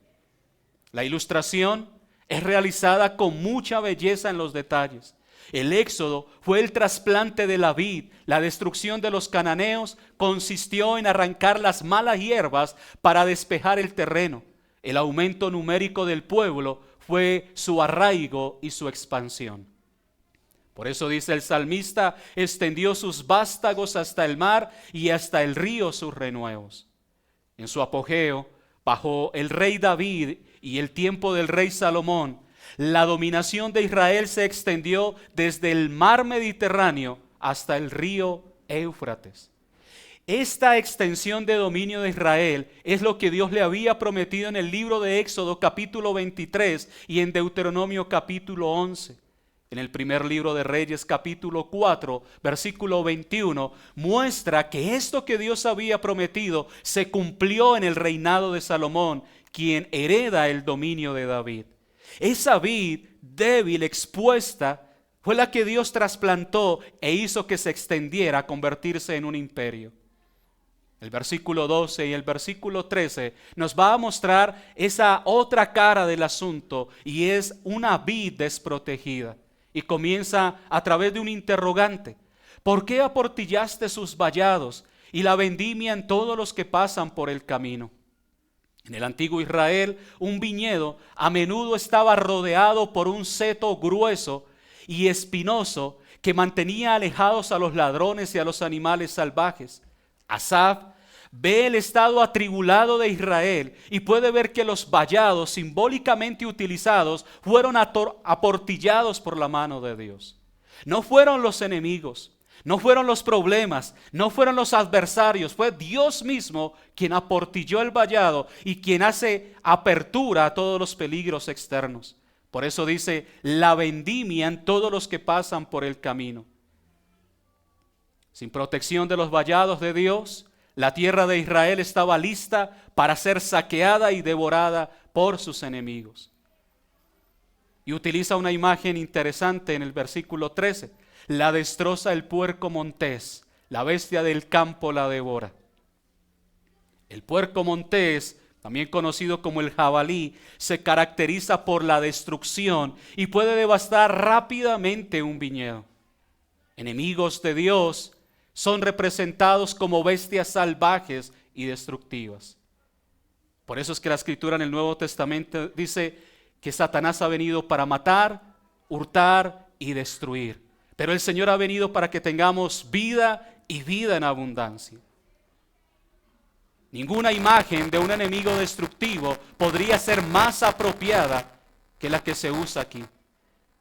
A: La ilustración es realizada con mucha belleza en los detalles. El éxodo fue el trasplante de la vid. La destrucción de los cananeos consistió en arrancar las malas hierbas para despejar el terreno. el aumento numérico del pueblo fue su arraigo y su expansión. Por eso dice el salmista, extendió sus vástagos hasta el mar y hasta el río sus renuevos. En su apogeo, bajo el rey David y el tiempo del rey Salomón, la dominación de Israel se extendió desde el mar Mediterráneo hasta el río Éufrates. Esta extensión de dominio de Israel es lo que Dios le había prometido en el libro de Éxodo capítulo 23 y en Deuteronomio capítulo 11. En el primer libro de Reyes capítulo 4 versículo 21 muestra que esto que Dios había prometido se cumplió en el reinado de Salomón, quien hereda el dominio de David. Esa vid débil, expuesta, fue la que Dios trasplantó e hizo que se extendiera a convertirse en un imperio. El versículo 12 y el versículo 13 nos va a mostrar esa otra cara del asunto, y es una vid desprotegida. Y comienza a través de un interrogante. ¿Por qué aportillaste sus vallados y la vendimia en todos los que pasan por el camino? En el antiguo Israel, un viñedo a menudo estaba rodeado por un seto grueso y espinoso que mantenía alejados a los ladrones y a los animales salvajes. Asaf ve el estado atribulado de Israel y puede ver que los vallados simbólicamente utilizados fueron aportillados por la mano de Dios. No fueron los enemigos, no fueron los problemas, no fueron los adversarios, fue Dios mismo quien aportilló el vallado y quien hace apertura a todos los peligros externos. Por eso dice, la vendimia en todos los que pasan por el camino. Sin protección de los vallados de Dios, la tierra de Israel estaba lista para ser saqueada y devorada por sus enemigos. Y utiliza una imagen interesante en el versículo 13. La destroza el puerco montés, la bestia del campo la devora. El puerco montés, también conocido como el jabalí, se caracteriza por la destrucción y puede devastar rápidamente un viñedo. Enemigos de Dios son representados como bestias salvajes y destructivas. Por eso es que la Escritura en el Nuevo Testamento dice que Satanás ha venido para matar, hurtar y destruir. Pero el Señor ha venido para que tengamos vida y vida en abundancia. Ninguna imagen de un enemigo destructivo podría ser más apropiada que la que se usa aquí.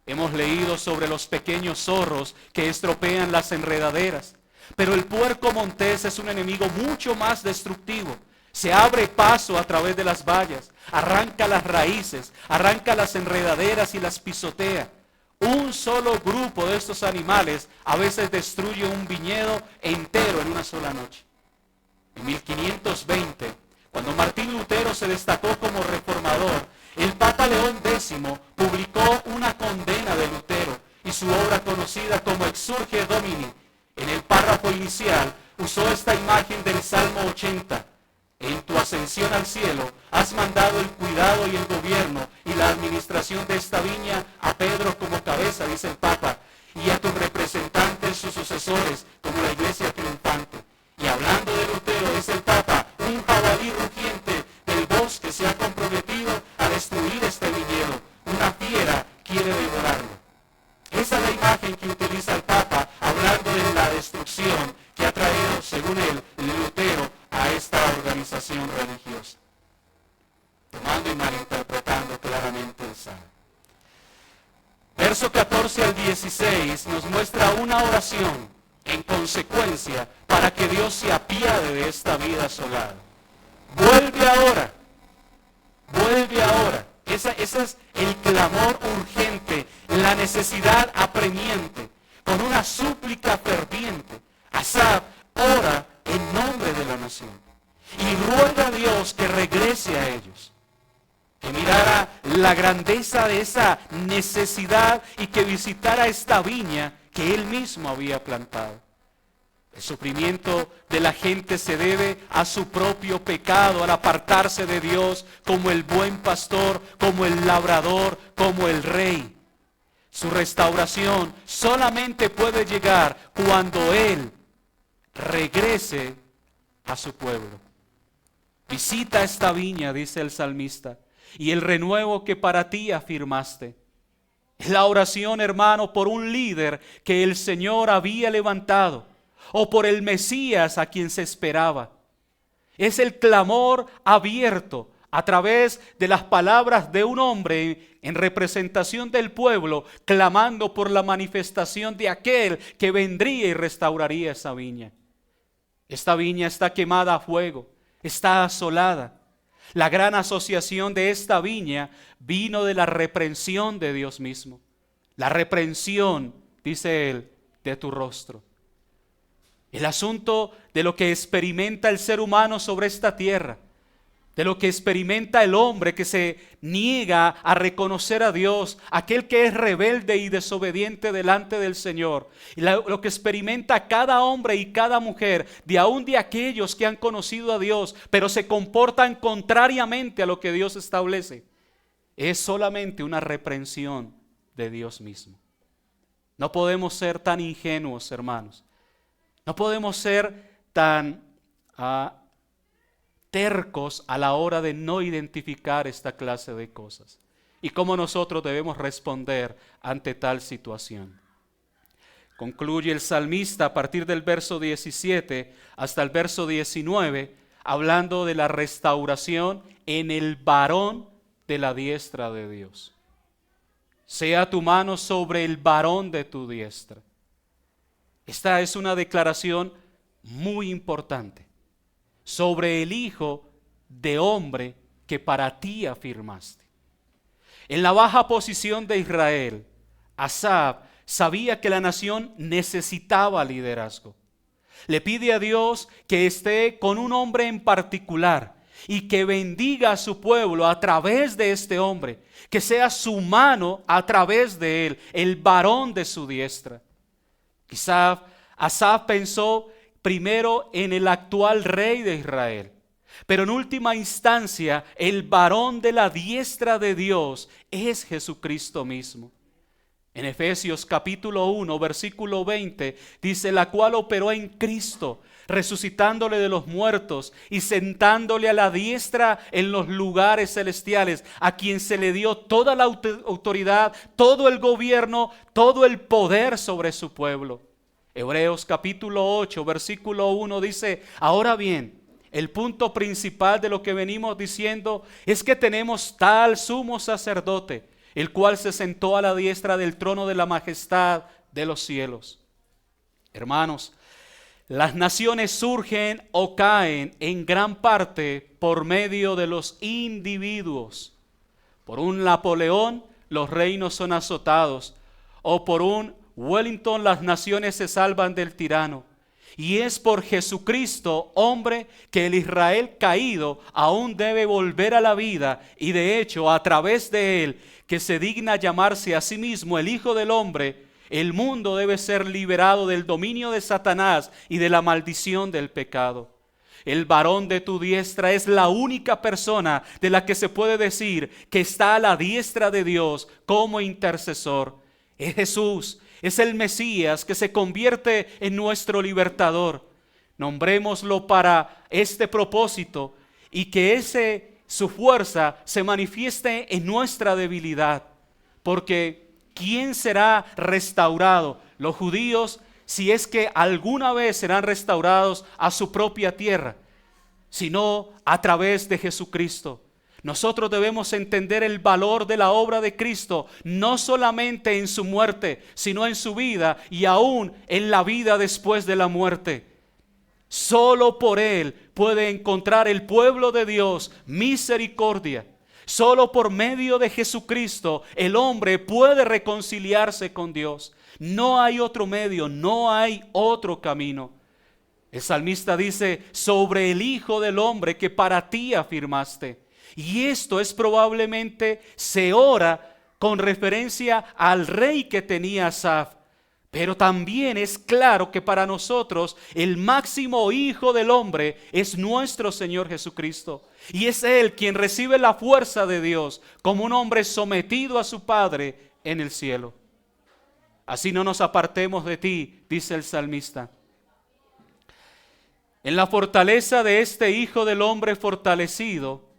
A: Hemos leído sobre los pequeños zorros que estropean las enredaderas, pero el puerco montés es un enemigo mucho más destructivo. Se abre paso a través de las vallas, arranca las raíces, arranca las enredaderas y las pisotea. Un solo grupo de estos animales a veces destruye un viñedo entero en una sola noche. En 1520, cuando Martín Lutero se destacó como reformador, el Papa León X publicó una condena de Lutero y su obra conocida como Exsurge Domini. En el párrafo inicial usó esta imagen del Salmo 80. En tu ascensión al cielo has mandado el cuidado y el gobierno y la administración de esta viña a Pedro como cabeza, dice el Papa, y a tus representantes, sus sucesores, como la iglesia triunfante. Y hablando de Lutero, dice el Papa, un jabalí rugiente del bosque se ha comprometido a destruir este viñedo. Una fiera quiere devorarlo. Esa es la imagen que utiliza el Papa hablando de la destrucción que ha traído, según él, Lutero a esta organización religiosa, tomando y malinterpretando claramente el Salmo. Verso 14 al 16 nos muestra una oración en consecuencia para que Dios se apiade de esta vida asolada. Vuelve ahora, vuelve ahora. Ese es el clamor urgente, la necesidad apremiante, con una súplica ferviente. Asaf ora en nombre de la nación y ruega a Dios que regrese a ellos, que mirara la grandeza de esa necesidad y que visitara esta viña que él mismo había plantado. El sufrimiento de la gente se debe a su propio pecado, al apartarse de Dios como el buen pastor, como el labrador, como el rey. Su restauración solamente puede llegar cuando Él regrese a su pueblo. Visita esta viña, dice el salmista, y el renuevo que para ti afirmaste. Es la oración, hermano, por un líder que el Señor había levantado, o por el Mesías a quien se esperaba. Es el clamor abierto a través de las palabras de un hombre en representación del pueblo, clamando por la manifestación de aquel que vendría y restauraría esa viña. Esta viña está quemada a fuego, está asolada. La gran asociación de esta viña vino de la reprensión de Dios mismo. La reprensión, dice él, de tu rostro. El asunto de lo que experimenta el ser humano sobre esta tierra, de lo que experimenta el hombre que se niega a reconocer a Dios, aquel que es rebelde y desobediente delante del Señor, y lo que experimenta cada hombre y cada mujer, de aún de aquellos que han conocido a Dios, pero se comportan contrariamente a lo que Dios establece, es solamente una reprensión de Dios mismo. No podemos ser tan ingenuos, hermanos. No podemos ser tan tercos a la hora de no identificar esta clase de cosas. Y cómo nosotros debemos responder ante tal situación. Concluye el salmista a partir del verso 17 hasta el verso 19, hablando de la restauración en el varón de la diestra de Dios. Sea tu mano sobre el varón de tu diestra. Esta es una declaración muy importante sobre el Hijo de hombre que para ti afirmaste. En la baja posición de Israel, Asaf sabía que la nación necesitaba liderazgo. Le pide a Dios que esté con un hombre en particular y que bendiga a su pueblo a través de este hombre, que sea su mano a través de él, el varón de su diestra. Quizá Asaf pensó primero en el actual rey de Israel, pero en última instancia el varón de la diestra de Dios es Jesucristo mismo. En Efesios capítulo 1 versículo 20 dice: la cual operó en Cristo, resucitándole de los muertos y sentándole a la diestra en los lugares celestiales, a quien se le dio toda la autoridad, todo el gobierno, todo el poder sobre su pueblo. Hebreos capítulo 8 versículo 1 dice: ahora bien, el punto principal de lo que venimos diciendo es que tenemos tal sumo sacerdote, el cual se sentó a la diestra del trono de la majestad de los cielos. Hermanos, las naciones surgen o caen en gran parte por medio de los individuos. Por un Napoleón los reinos son azotados, o por un Wellington las naciones se salvan del tirano. Y es por Jesucristo, hombre, que el Israel caído aún debe volver a la vida, y de hecho a través de él, que se digna llamarse a sí mismo el Hijo del Hombre, el mundo debe ser liberado del dominio de Satanás y de la maldición del pecado. El varón de tu diestra es la única persona de la que se puede decir que está a la diestra de Dios como intercesor. Es Jesús, es el Mesías que se convierte en nuestro libertador. Nombrémoslo para este propósito y que su fuerza se manifieste en nuestra debilidad. Porque ¿quién será restaurado? Los judíos, si es que alguna vez serán restaurados a su propia tierra, sino a través de Jesucristo. Nosotros debemos entender el valor de la obra de Cristo, no solamente en su muerte, sino en su vida y aún en la vida después de la muerte. Solo por Él puede encontrar el pueblo de Dios misericordia. Solo por medio de Jesucristo el hombre puede reconciliarse con Dios. No hay otro medio, no hay otro camino. El salmista dice: sobre el Hijo del Hombre que para ti afirmaste. Y esto es probablemente, se ora con referencia al rey que tenía Asaf. Pero también es claro que para nosotros el máximo Hijo del Hombre es nuestro Señor Jesucristo. Y es Él quien recibe la fuerza de Dios como un hombre sometido a su Padre en el cielo. Así no nos apartemos de ti, dice el salmista. En la fortaleza de este Hijo del Hombre fortalecido,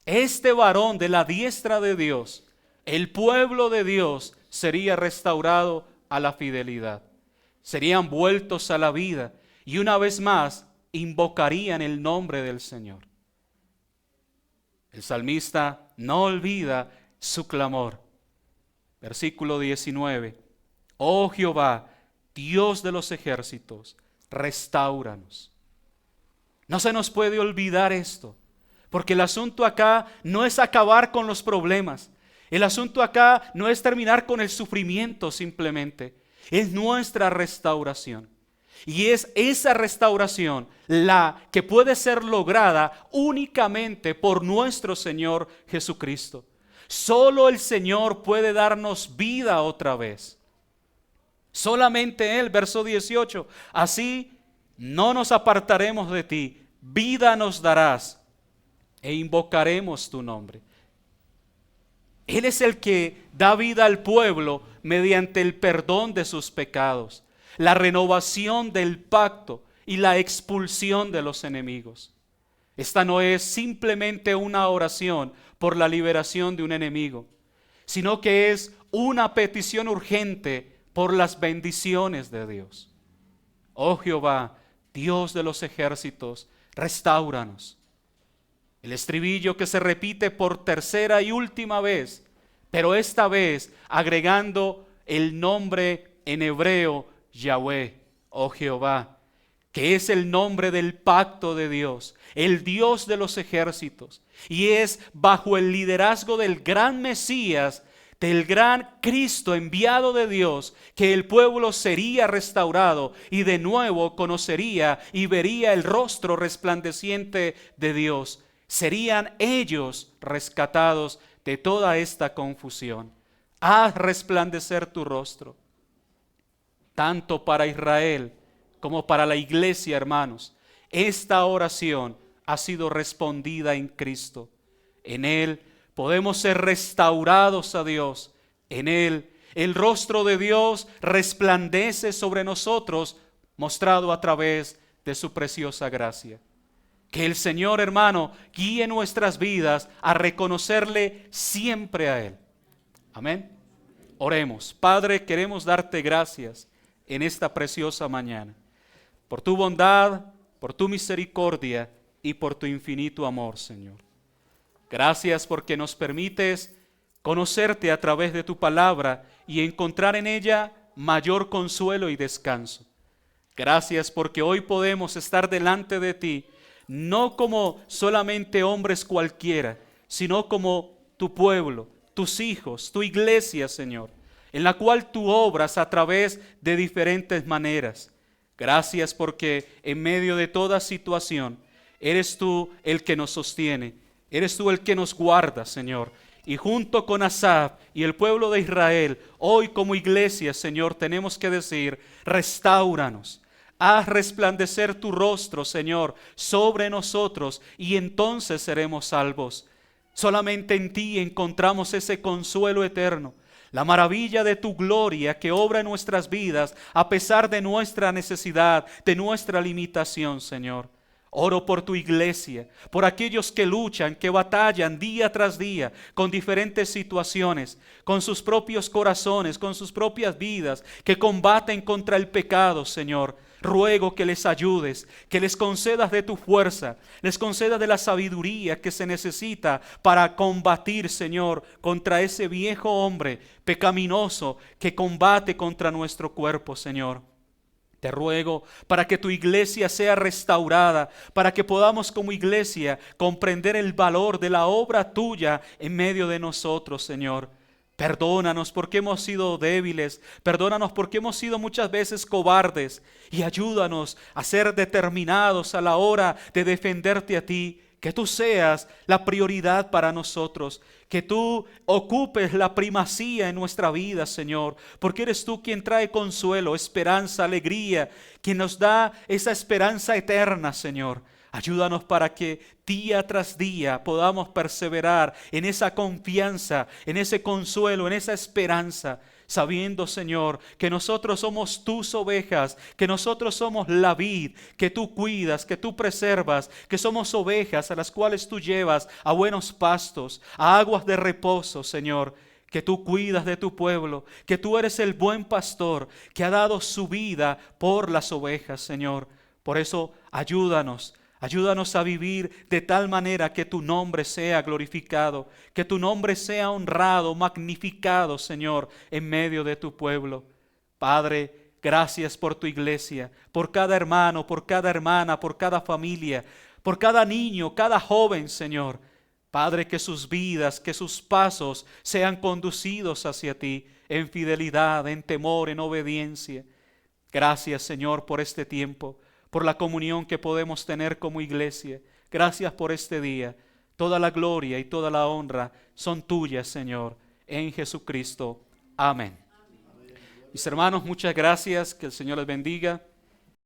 A: este varón de la diestra de Dios, el pueblo de Dios sería restaurado a la fidelidad. Serían vueltos a la vida y una vez más invocarían el nombre del Señor. El salmista no olvida su clamor. Versículo 19. Oh Jehová, Dios de los ejércitos, restáuranos. No se nos puede olvidar esto, porque el asunto acá no es acabar con los problemas. El asunto acá no es terminar con el sufrimiento simplemente. Es nuestra restauración. Y es esa restauración la que puede ser lograda únicamente por nuestro Señor Jesucristo. Solo el Señor puede darnos vida otra vez. Solamente Él, verso 18. Así no nos apartaremos de ti, vida nos darás e invocaremos tu nombre. Él es el que da vida al pueblo mediante el perdón de sus pecados, la renovación del pacto y la expulsión de los enemigos. Esta no es simplemente una oración por la liberación de un enemigo, sino que es una petición urgente por las bendiciones de Dios. Oh Jehová, Dios de los ejércitos, restáuranos. El estribillo que se repite por tercera y última vez, pero esta vez agregando el nombre en hebreo Yahweh, oh Jehová, que es el nombre del pacto de Dios, el Dios de los ejércitos, y es bajo el liderazgo del gran Mesías, del gran Cristo enviado de Dios, que el pueblo sería restaurado y de nuevo conocería y vería el rostro resplandeciente de Dios. Serían ellos rescatados de toda esta confusión. Haz resplandecer tu rostro, tanto para Israel como para la iglesia, hermanos. Esta oración ha sido respondida en Cristo. En Él podemos ser restaurados a Dios. En Él el rostro de Dios resplandece sobre nosotros, mostrado a través de su preciosa gracia. Que el Señor, hermano, guíe nuestras vidas a reconocerle siempre a Él. Amén. Oremos. Padre, queremos darte gracias en esta preciosa mañana, por tu bondad, por tu misericordia y por tu infinito amor, Señor. Gracias porque nos permites conocerte a través de tu palabra y encontrar en ella mayor consuelo y descanso. Gracias porque hoy podemos estar delante de ti, no como solamente hombres cualquiera, sino como tu pueblo, tus hijos, tu iglesia, Señor, en la cual tú obras a través de diferentes maneras. Gracias porque en medio de toda situación, eres tú el que nos sostiene, eres tú el que nos guarda, Señor. Y junto con Asaf y el pueblo de Israel, hoy como iglesia, Señor, tenemos que decir, restáuranos. Haz resplandecer tu rostro, Señor, sobre nosotros y entonces seremos salvos. Solamente en ti encontramos ese consuelo eterno, la maravilla de tu gloria que obra en nuestras vidas a pesar de nuestra necesidad, de nuestra limitación, Señor. Oro por tu iglesia, por aquellos que luchan, que batallan día tras día con diferentes situaciones, con sus propios corazones, con sus propias vidas, que combaten contra el pecado, Señor. Ruego que les ayudes, que les concedas de tu fuerza, les concedas de la sabiduría que se necesita para combatir, Señor, contra ese viejo hombre pecaminoso que combate contra nuestro cuerpo, Señor. Te ruego para que tu iglesia sea restaurada, para que podamos como iglesia comprender el valor de la obra tuya en medio de nosotros, Señor. Perdónanos porque hemos sido débiles, perdónanos porque hemos sido muchas veces cobardes y ayúdanos a ser determinados a la hora de defenderte a ti. Que tú seas la prioridad para nosotros, que tú ocupes la primacía en nuestra vida, Señor, porque eres tú quien trae consuelo, esperanza, alegría, quien nos da esa esperanza eterna, Señor. Ayúdanos para que día tras día podamos perseverar en esa confianza, en ese consuelo, en esa esperanza, sabiendo, Señor, que nosotros somos tus ovejas, que nosotros somos la vid, que tú cuidas, que tú preservas, que somos ovejas a las cuales tú llevas a buenos pastos, a aguas de reposo, Señor, que tú cuidas de tu pueblo, que tú eres el buen pastor que ha dado su vida por las ovejas, Señor. Por eso ayúdanos a vivir de tal manera que tu nombre sea glorificado, que tu nombre sea honrado, magnificado, Señor, en medio de tu pueblo. Padre, gracias por tu iglesia, por cada hermano, por cada hermana, por cada familia, por cada niño, cada joven, Señor. Padre, que sus vidas, que sus pasos sean conducidos hacia ti en fidelidad, en temor, en obediencia. Gracias, Señor, por este tiempo, por la comunión que podemos tener como iglesia. Gracias por este día. Toda la gloria y toda la honra son tuyas, Señor, en Jesucristo. Amén. Mis hermanos, muchas gracias. Que el Señor les bendiga.